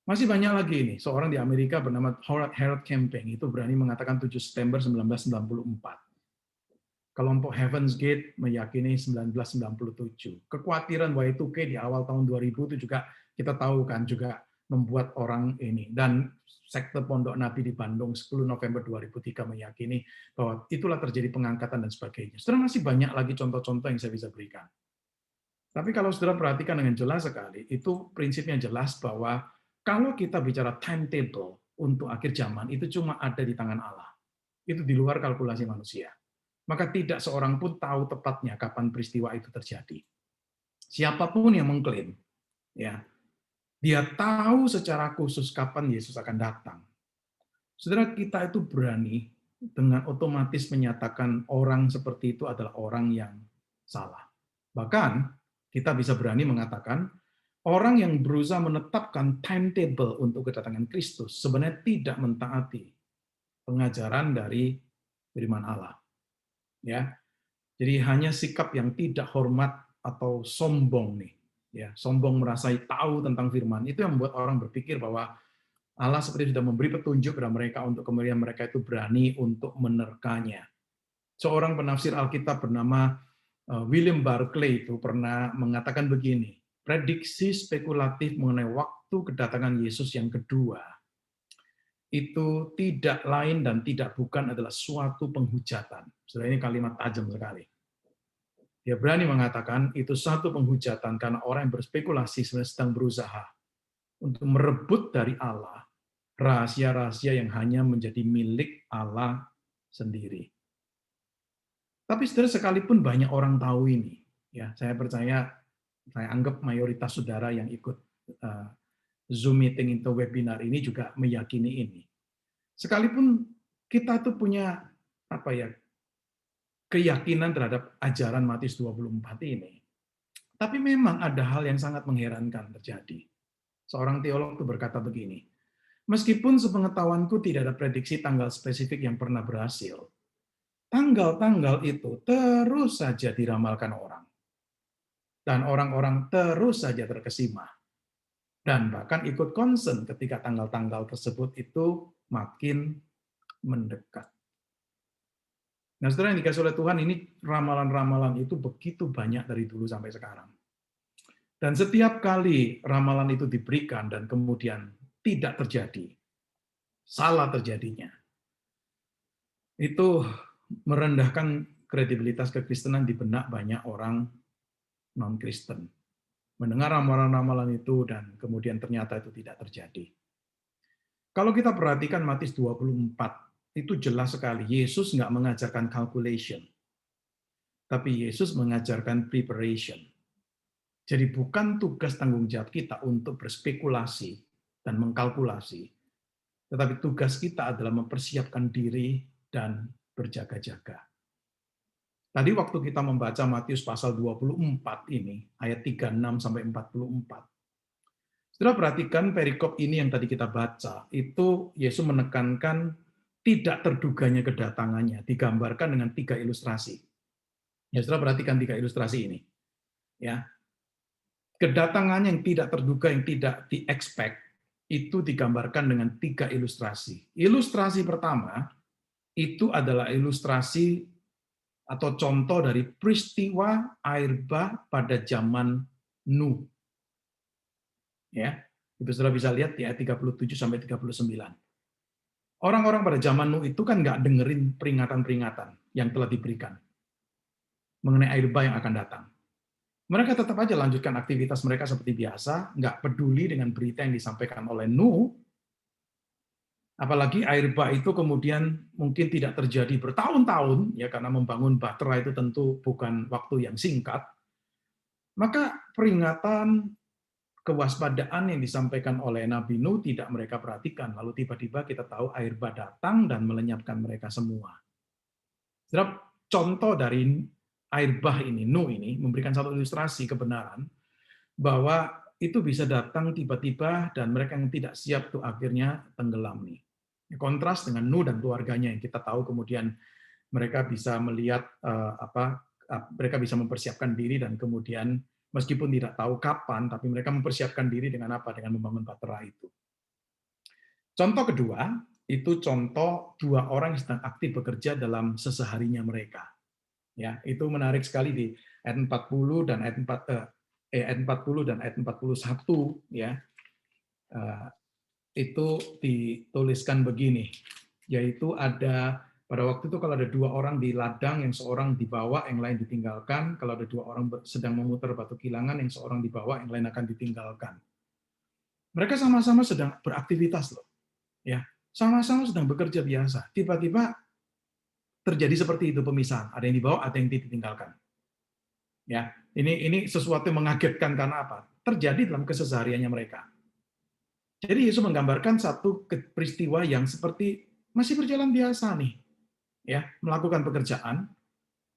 Masih banyak lagi ini. Seorang di Amerika bernama Harold Camping itu berani mengatakan 7 September 1994. Kelompok Heaven's Gate meyakini 1997. Kekhawatiran Y2K di awal tahun 2000 itu juga kita tahu kan juga membuat orang ini. Dan sekte Pondok Nabi di Bandung 10 November 2003 meyakini bahwa itulah terjadi pengangkatan dan sebagainya. Saudara, masih banyak lagi contoh-contoh yang saya bisa berikan. Tapi kalau saudara perhatikan dengan jelas sekali, itu prinsipnya jelas bahwa kalau kita bicara timetable untuk akhir zaman, itu cuma ada di tangan Allah. Itu di luar kalkulasi manusia. Maka tidak seorang pun tahu tepatnya kapan peristiwa itu terjadi. Siapapun yang mengklaim, ya, dia tahu secara khusus kapan Yesus akan datang. Saudara, kita itu berani dengan otomatis menyatakan orang seperti itu adalah orang yang salah. Bahkan kita bisa berani mengatakan orang yang berusaha menetapkan timetable untuk kedatangan Kristus sebenarnya tidak mentaati pengajaran dari firman Allah. Ya, jadi hanya sikap yang tidak hormat atau sombong nih, ya, sombong merasa tahu tentang firman itu yang membuat orang berpikir bahwa Allah seperti sudah memberi petunjuk kepada mereka untuk kemudian mereka itu berani untuk menerkanya. Seorang penafsir Alkitab bernama William Barclay itu pernah mengatakan begini, prediksi spekulatif mengenai waktu kedatangan Yesus yang kedua itu tidak lain dan tidak bukan adalah suatu penghujatan. Setelah ini kalimat tajam sekali. Dia berani mengatakan itu satu penghujatan karena orang yang berspekulasi sebenarnya sedang berusaha untuk merebut dari Allah rahasia-rahasia yang hanya menjadi milik Allah sendiri. Tapi saudara, sekalipun banyak orang tahu ini, ya saya percaya, saya anggap mayoritas saudara yang ikut Zoom meeting atau webinar ini juga meyakini ini. Sekalipun kita tuh punya keyakinan terhadap ajaran Matius 24 ini, tapi memang ada hal yang sangat mengherankan terjadi. Seorang teolog itu berkata begini, meskipun sepengetahuanku tidak ada prediksi tanggal spesifik yang pernah berhasil, tanggal-tanggal itu terus saja diramalkan orang. Dan orang-orang terus saja terkesima. Dan bahkan ikut concern ketika tanggal-tanggal tersebut itu makin mendekat. Nah, saudara yang dikasih oleh Tuhan, ini ramalan-ramalan itu begitu banyak dari dulu sampai sekarang. Dan setiap kali ramalan itu diberikan dan kemudian tidak terjadi, salah terjadinya, itu merendahkan kredibilitas kekristenan di benak banyak orang non-Kristen. Mendengar ramalan-ramalan itu dan kemudian ternyata itu tidak terjadi. Kalau kita perhatikan Matius 24, itu jelas sekali. Yesus nggak mengajarkan calculation, tapi Yesus mengajarkan preparation. Jadi bukan tugas tanggung jawab kita untuk berspekulasi dan mengkalkulasi, tetapi tugas kita adalah mempersiapkan diri dan berjaga-jaga. Tadi waktu kita membaca Matius pasal 24 ini, ayat 36 sampai 44. Setelah perhatikan perikop ini yang tadi kita baca, itu Yesus menekankan tidak terduganya kedatangannya, digambarkan dengan 3 ilustrasi. Ya, setelah perhatikan 3 ilustrasi ini. Ya, kedatangannya yang tidak terduga, yang tidak di-expect, itu digambarkan dengan 3 ilustrasi. Ilustrasi pertama, itu adalah ilustrasi atau contoh dari peristiwa air bah pada zaman Nuh. Ya, Ibu Saudara bisa lihat di ayat 37 sampai 39. Orang-orang pada zaman Nuh itu kan nggak dengerin peringatan-peringatan yang telah diberikan mengenai air bah yang akan datang. Mereka tetap aja lanjutkan aktivitas mereka seperti biasa, nggak peduli dengan berita yang disampaikan oleh Nuh. Apalagi air bah itu kemudian mungkin tidak terjadi bertahun-tahun, ya karena membangun bahtera itu tentu bukan waktu yang singkat. Maka peringatan kewaspadaan yang disampaikan oleh Nabi Nuh tidak mereka perhatikan. Lalu tiba-tiba kita tahu air bah datang dan melenyapkan mereka semua. Contoh dari air bah ini, Nuh ini, memberikan satu ilustrasi kebenaran bahwa itu bisa datang tiba-tiba dan mereka yang tidak siap tuh akhirnya tenggelam nih. Kontras dengan Nuh dan keluarganya yang kita tahu kemudian mereka bisa melihat mereka bisa mempersiapkan diri dan kemudian meskipun tidak tahu kapan tapi mereka mempersiapkan diri dengan apa? Dengan membangun bahtera itu. Contoh kedua, itu contoh 2 orang yang sedang aktif bekerja dalam seseharinya mereka. Ya, itu menarik sekali di ayat 40 dan ayat 40 dan ayat 41 ya. Itu dituliskan begini, yaitu ada pada waktu itu kalau ada 2 orang di ladang, yang seorang dibawa, yang lain ditinggalkan. Kalau ada 2 orang sedang memutar batu kilangan, yang seorang dibawa, yang lain akan ditinggalkan. Mereka sama-sama sedang beraktivitas loh, ya, sama-sama sedang bekerja biasa. Tiba-tiba terjadi seperti itu pemisahan, ada yang dibawa, ada yang ditinggalkan. Ya, ini sesuatu yang mengagetkan karena apa? Terjadi dalam kesehariannya mereka. Jadi Yesus menggambarkan satu peristiwa yang seperti masih berjalan biasa nih, ya, melakukan pekerjaan,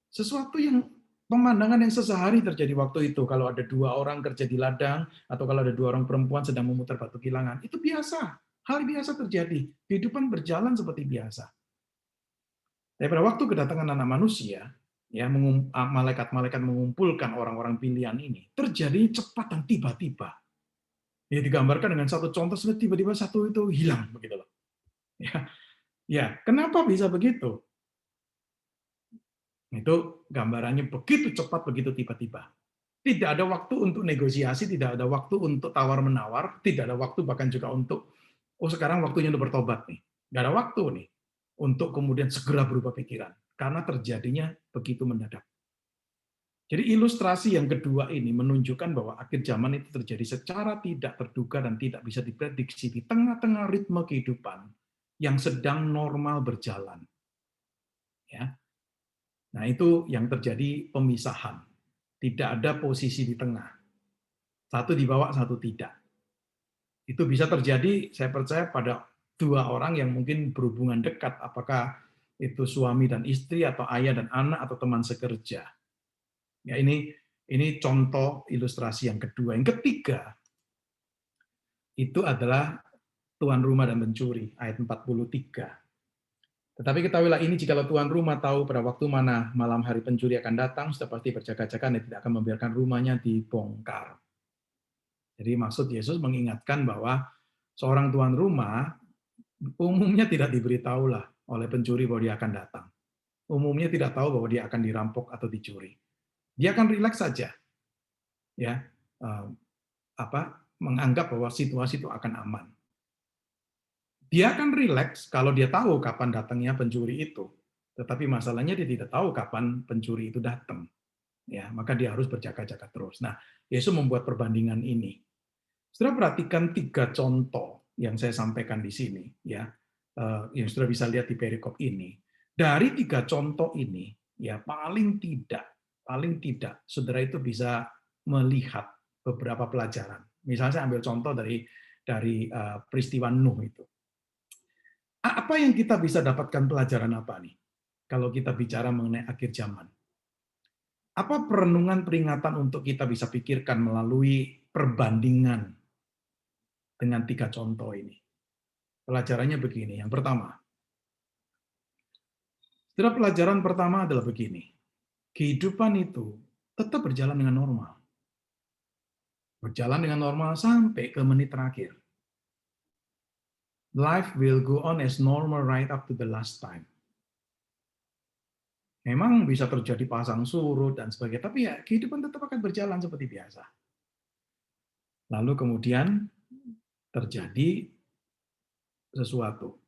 sesuatu yang pemandangan yang sesehari terjadi waktu itu. Kalau ada 2 orang kerja di ladang, atau kalau ada 2 orang perempuan sedang memutar batu kilangan, itu biasa, hal biasa terjadi. Kehidupan berjalan seperti biasa. Tapi pada waktu kedatangan Anak Manusia, ya, malaikat-malaikat mengumpulkan orang-orang pilihan ini, terjadi cepat dan tiba-tiba. Ya, digambarkan dengan satu contoh, tiba-tiba satu itu hilang begitu loh. Ya, kenapa bisa begitu? Itu gambarannya begitu cepat, begitu tiba-tiba. Tidak ada waktu untuk negosiasi, tidak ada waktu untuk tawar-menawar, tidak ada waktu bahkan juga untuk, sekarang waktunya untuk bertobat nih. Nggak ada waktu nih untuk kemudian segera berubah pikiran. Karena terjadinya begitu mendadak. Jadi ilustrasi yang kedua ini menunjukkan bahwa akhir zaman itu terjadi secara tidak terduga dan tidak bisa diprediksi di tengah-tengah ritme kehidupan yang sedang normal berjalan. Ya. Nah, itu yang terjadi pemisahan. Tidak ada posisi di tengah. Satu dibawa, satu tidak. Itu bisa terjadi, saya percaya, pada 2 orang yang mungkin berhubungan dekat, apakah itu suami dan istri, atau ayah dan anak, atau teman sekerja. Ya, ini contoh ilustrasi yang kedua. Yang ketiga, itu adalah tuan rumah dan pencuri, ayat 43. Tetapi ketahuilah ini, jikalau tuan rumah tahu pada waktu mana malam hari pencuri akan datang, sudah pasti berjaga-jaga dan tidak akan membiarkan rumahnya dibongkar. Jadi maksud Yesus mengingatkan bahwa seorang tuan rumah umumnya tidak diberitahulah oleh pencuri bahwa dia akan datang. Umumnya tidak tahu bahwa dia akan dirampok atau dicuri. Dia akan rileks saja, ya, menganggap bahwa situasi itu akan aman. Dia akan rileks kalau dia tahu kapan datangnya pencuri itu. Tetapi masalahnya dia tidak tahu kapan pencuri itu datang. ya, maka dia harus berjaga-jaga terus. Nah, Yesus membuat perbandingan ini. Saudara perhatikan 3 contoh yang saya sampaikan di sini, ya, yang saudara bisa lihat di perikop ini. Dari 3 contoh ini, ya paling tidak, saudara itu bisa melihat beberapa pelajaran. Misalnya saya ambil contoh dari peristiwa Nuh itu. Apa yang kita bisa dapatkan pelajaran apa nih? Kalau kita bicara mengenai akhir zaman. Apa perenungan peringatan untuk kita bisa pikirkan melalui perbandingan dengan 3 contoh ini? Pelajarannya begini. Yang pertama, pelajaran pertama adalah begini. Kehidupan itu tetap berjalan dengan normal. Berjalan dengan normal sampai ke menit terakhir. Life will go on as normal right up to the last time. Memang bisa terjadi pasang surut dan sebagainya, tapi ya kehidupan tetap akan berjalan seperti biasa. Lalu kemudian terjadi sesuatu.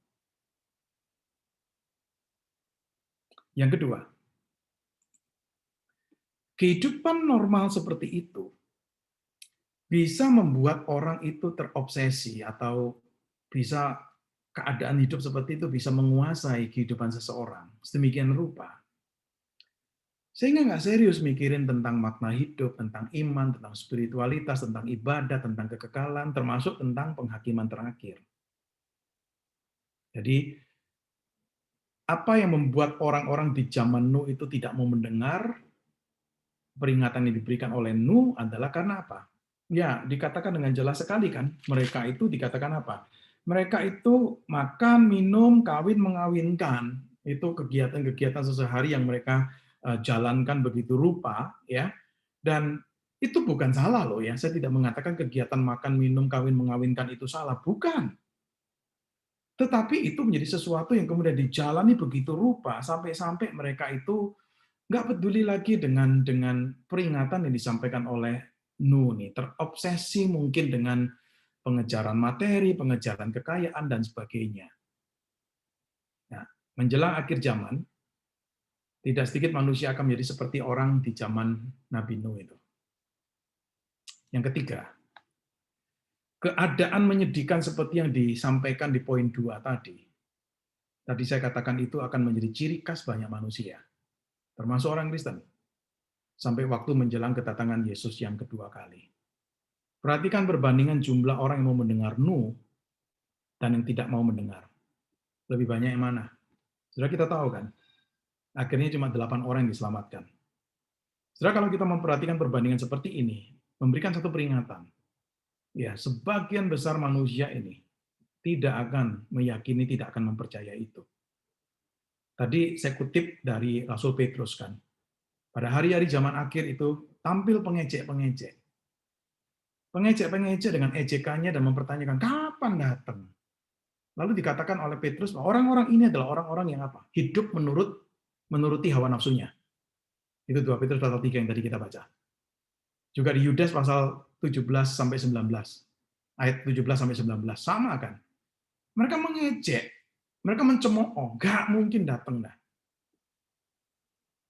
Yang kedua, kehidupan normal seperti itu bisa membuat orang itu terobsesi atau bisa keadaan hidup seperti itu bisa menguasai kehidupan seseorang sedemikian rupa sehingga nggak serius mikirin tentang makna hidup, tentang iman, tentang spiritualitas, tentang ibadah, tentang kekekalan, termasuk tentang penghakiman terakhir. Jadi apa yang membuat orang-orang di zaman Nuh itu tidak mau mendengar peringatan yang diberikan oleh Nuh adalah karena apa? Ya, dikatakan dengan jelas sekali kan, mereka itu dikatakan apa? Mereka itu makan, minum, kawin, mengawinkan. Itu kegiatan-kegiatan sehari-hari yang mereka jalankan begitu rupa, ya. Dan itu bukan salah loh ya. Saya tidak mengatakan kegiatan makan, minum, kawin, mengawinkan itu salah, bukan. Tetapi itu menjadi sesuatu yang kemudian dijalani begitu rupa sampai-sampai mereka itu nggak peduli lagi dengan peringatan yang disampaikan oleh Nuh nih, terobsesi mungkin dengan pengejaran materi, pengejaran kekayaan dan sebagainya. Nah, menjelang akhir zaman, tidak sedikit manusia akan menjadi seperti orang di zaman Nabi Nuh itu. Yang ketiga, keadaan menyedihkan seperti yang disampaikan di poin 2 tadi. Tadi saya katakan itu akan menjadi ciri khas banyak manusia, termasuk orang Kristen, sampai waktu menjelang kedatangan Yesus yang kedua kali. Perhatikan perbandingan jumlah orang yang mau mendengar Nuh dan yang tidak mau mendengar. Lebih banyak yang mana? Sudah kita tahu kan? Akhirnya cuma 8 orang yang diselamatkan. Sudah kalau kita memperhatikan perbandingan seperti ini, memberikan satu peringatan. Ya, sebagian besar manusia ini tidak akan meyakini, tidak akan mempercayai itu. Tadi saya kutip dari Rasul Petrus kan. Pada hari-hari zaman akhir itu tampil pengejek-pengejek. Pengejek-pengejek dengan ejekannya dan mempertanyakan kapan datang. Lalu dikatakan oleh Petrus bahwa orang-orang ini adalah orang-orang yang apa? Hidup menuruti hawa nafsunya. Itu 2 Petrus pasal 3 yang tadi kita baca. Juga di Yudas pasal 17 sampai 19. Ayat 17 sampai 19 sama kan? Mereka mengejek, mereka mencemooh, nggak mungkin datang dah.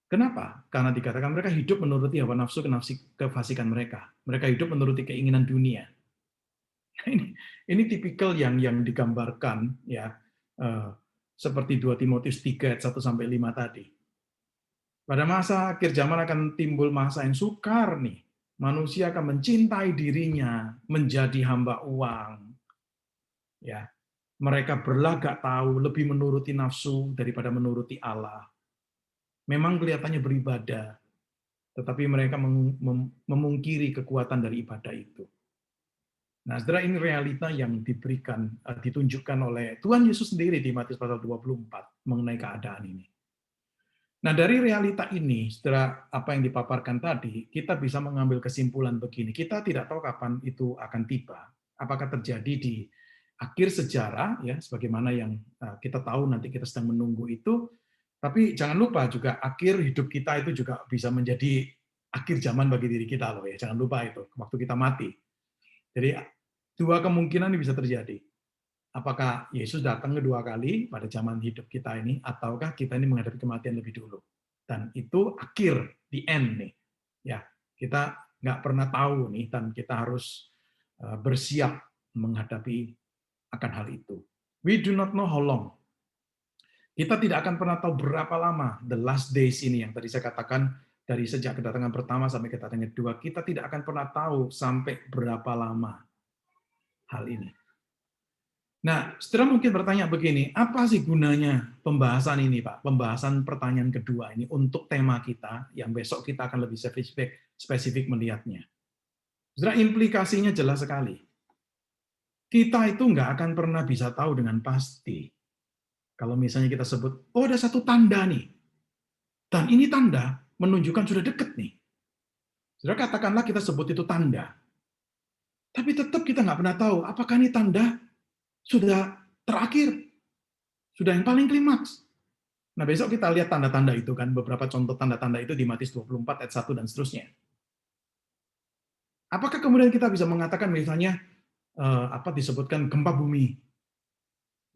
Kenapa? Karena dikatakan mereka hidup menuruti hawa nafsu kefasikan mereka. Mereka hidup menuruti keinginan dunia. Ini tipikal yang digambarkan ya seperti 2 Timotius 3 ayat 1 sampai 5 tadi. Pada masa akhir zaman akan timbul masa yang sukar nih. Manusia akan mencintai dirinya, menjadi hamba uang. Ya, mereka berlagak tahu, lebih menuruti nafsu daripada menuruti Allah. Memang kelihatannya beribadah, tetapi mereka memungkiri kekuatan dari ibadah itu. Nah, saudara, ini realita yang ditunjukkan oleh Tuhan Yesus sendiri di Matius pasal 24 mengenai keadaan ini. Nah, dari realita ini, saudara, apa yang dipaparkan tadi, kita bisa mengambil kesimpulan begini. Kita tidak tahu kapan itu akan tiba. Apakah terjadi di akhir sejarah, ya, sebagaimana yang kita tahu nanti kita sedang menunggu itu. Tapi jangan lupa juga akhir hidup kita itu juga bisa menjadi akhir zaman bagi diri kita loh ya. Jangan lupa itu waktu kita mati. Jadi 2 kemungkinan ini bisa terjadi. Apakah Yesus datang kedua kali pada zaman hidup kita ini, ataukah kita ini menghadapi kematian lebih dulu. Dan itu akhir, the end nih. Ya, kita nggak pernah tahu nih, dan kita harus bersiap menghadapi akan hal itu. We do not know how long. Kita tidak akan pernah tahu berapa lama the last days ini, yang tadi saya katakan dari sejak kedatangan pertama sampai kedatangan kedua, kita tidak akan pernah tahu sampai berapa lama hal ini. Nah, saudara mungkin bertanya begini, apa sih gunanya pembahasan ini, Pak? Pembahasan pertanyaan kedua ini untuk tema kita, yang besok kita akan lebih spesifik melihatnya. Saudara, implikasinya jelas sekali. Kita itu nggak akan pernah bisa tahu dengan pasti. Kalau misalnya kita sebut, oh ada satu tanda nih, dan ini tanda menunjukkan sudah dekat nih. Saudara, katakanlah kita sebut itu tanda. Tapi tetap kita nggak pernah tahu, apakah ini tanda sudah terakhir, sudah yang paling klimaks. Nah, besok kita lihat tanda-tanda itu kan, beberapa contoh tanda-tanda itu di Matius 24 ayat 1 dan seterusnya. Apakah kemudian kita bisa mengatakan misalnya apa disebutkan gempa bumi.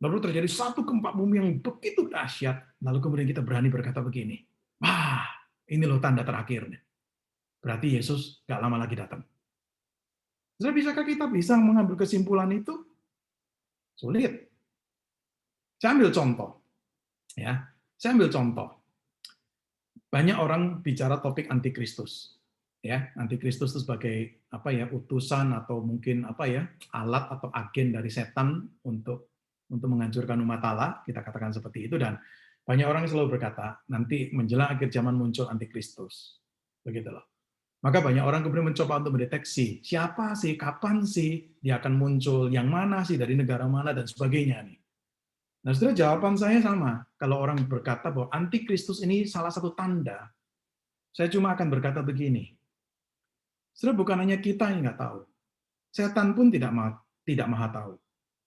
Lalu terjadi satu gempa bumi yang begitu dahsyat, lalu kemudian kita berani berkata begini, wah, ini loh tanda terakhirnya. Berarti Yesus gak lama lagi datang. Jadi bisakah kita bisa mengambil kesimpulan itu? Sulit. Saya ambil contoh. Ya, saya ambil contoh. Banyak orang bicara topik antikristus. Ya, antikristus itu sebagai apa ya, utusan atau mungkin apa ya, alat atau agen dari setan untuk menghancurkan umat Allah, kita katakan seperti itu. Dan banyak orang selalu berkata, nanti menjelang akhir zaman muncul antikristus. Begitu loh. Maka banyak orang kemudian mencoba untuk mendeteksi, siapa sih, kapan sih dia akan muncul, yang mana sih, dari negara mana, dan sebagainya. Nih. Nah, setelah jawaban saya sama. Kalau orang berkata bahwa antikristus ini salah satu tanda, saya cuma akan berkata begini, sebenarnya bukan hanya kita yang nggak tahu, setan pun tidak maha tahu.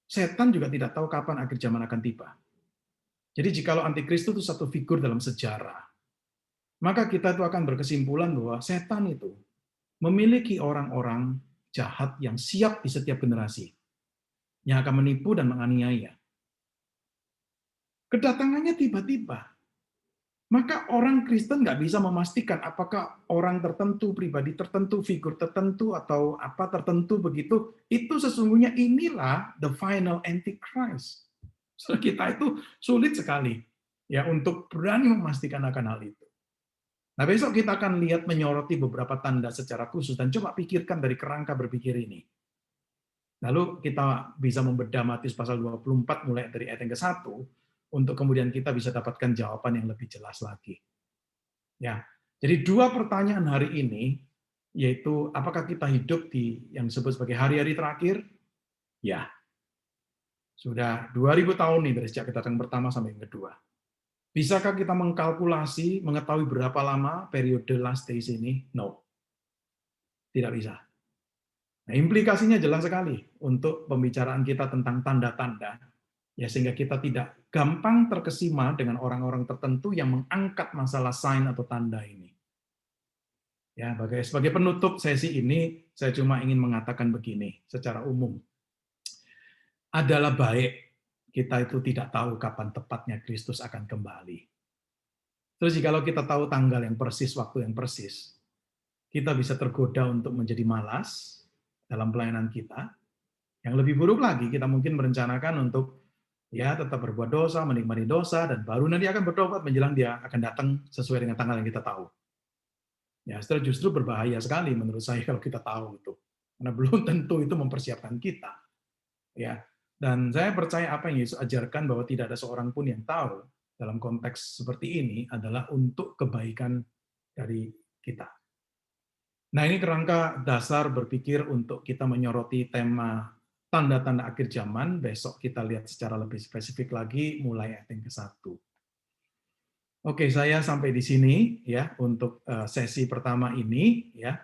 Setan juga tidak tahu kapan akhir zaman akan tiba. Jadi jikalau antikristus itu satu figur dalam sejarah, maka kita itu akan berkesimpulan bahwa setan itu memiliki orang-orang jahat yang siap di setiap generasi, yang akan menipu dan menganiaya. Kedatangannya tiba-tiba. Maka orang Kristen nggak bisa memastikan apakah orang tertentu, pribadi tertentu, figur tertentu, atau apa tertentu begitu, itu sesungguhnya inilah the final antichrist. So, kita itu sulit sekali ya untuk berani memastikan akan hal itu. Nah, besok kita akan lihat menyoroti beberapa tanda secara khusus, dan coba pikirkan dari kerangka berpikir ini. Lalu kita bisa membedah Matius pasal 24 mulai dari ayat yang ke-1, untuk kemudian kita bisa dapatkan jawaban yang lebih jelas lagi. Ya, jadi dua pertanyaan hari ini, yaitu apakah kita hidup di yang disebut sebagai hari-hari terakhir? Ya, sudah 2000 tahun nih dari sejak kedatangan pertama sampai yang kedua. Bisakah kita mengkalkulasi, mengetahui berapa lama periode last days ini? No, tidak bisa. Nah, implikasinya jelas sekali untuk pembicaraan kita tentang tanda-tanda, ya, sehingga kita tidak gampang terkesima dengan orang-orang tertentu yang mengangkat masalah sign atau tanda ini. Ya, sebagai penutup sesi ini, saya cuma ingin mengatakan begini secara umum. Adalah baik kita itu tidak tahu kapan tepatnya Kristus akan kembali. Terus kalau kita tahu tanggal yang persis, waktu yang persis, kita bisa tergoda untuk menjadi malas dalam pelayanan kita. Yang lebih buruk lagi, kita mungkin merencanakan untuk ya tetap berbuat dosa, menikmati dosa, dan baru nanti akan bertobat menjelang dia akan datang sesuai dengan tanggal yang kita tahu. Ya, setelah justru berbahaya sekali menurut saya kalau kita tahu itu. Karena belum tentu itu mempersiapkan kita. Ya. Dan saya percaya apa yang Yesus ajarkan bahwa tidak ada seorang pun yang tahu dalam konteks seperti ini adalah untuk kebaikan dari kita. Nah, ini kerangka dasar berpikir untuk kita menyoroti tema tanda-tanda akhir zaman. Besok kita lihat secara lebih spesifik lagi mulai ayat yang ke-1. Oke, saya sampai di sini ya untuk sesi pertama ini ya.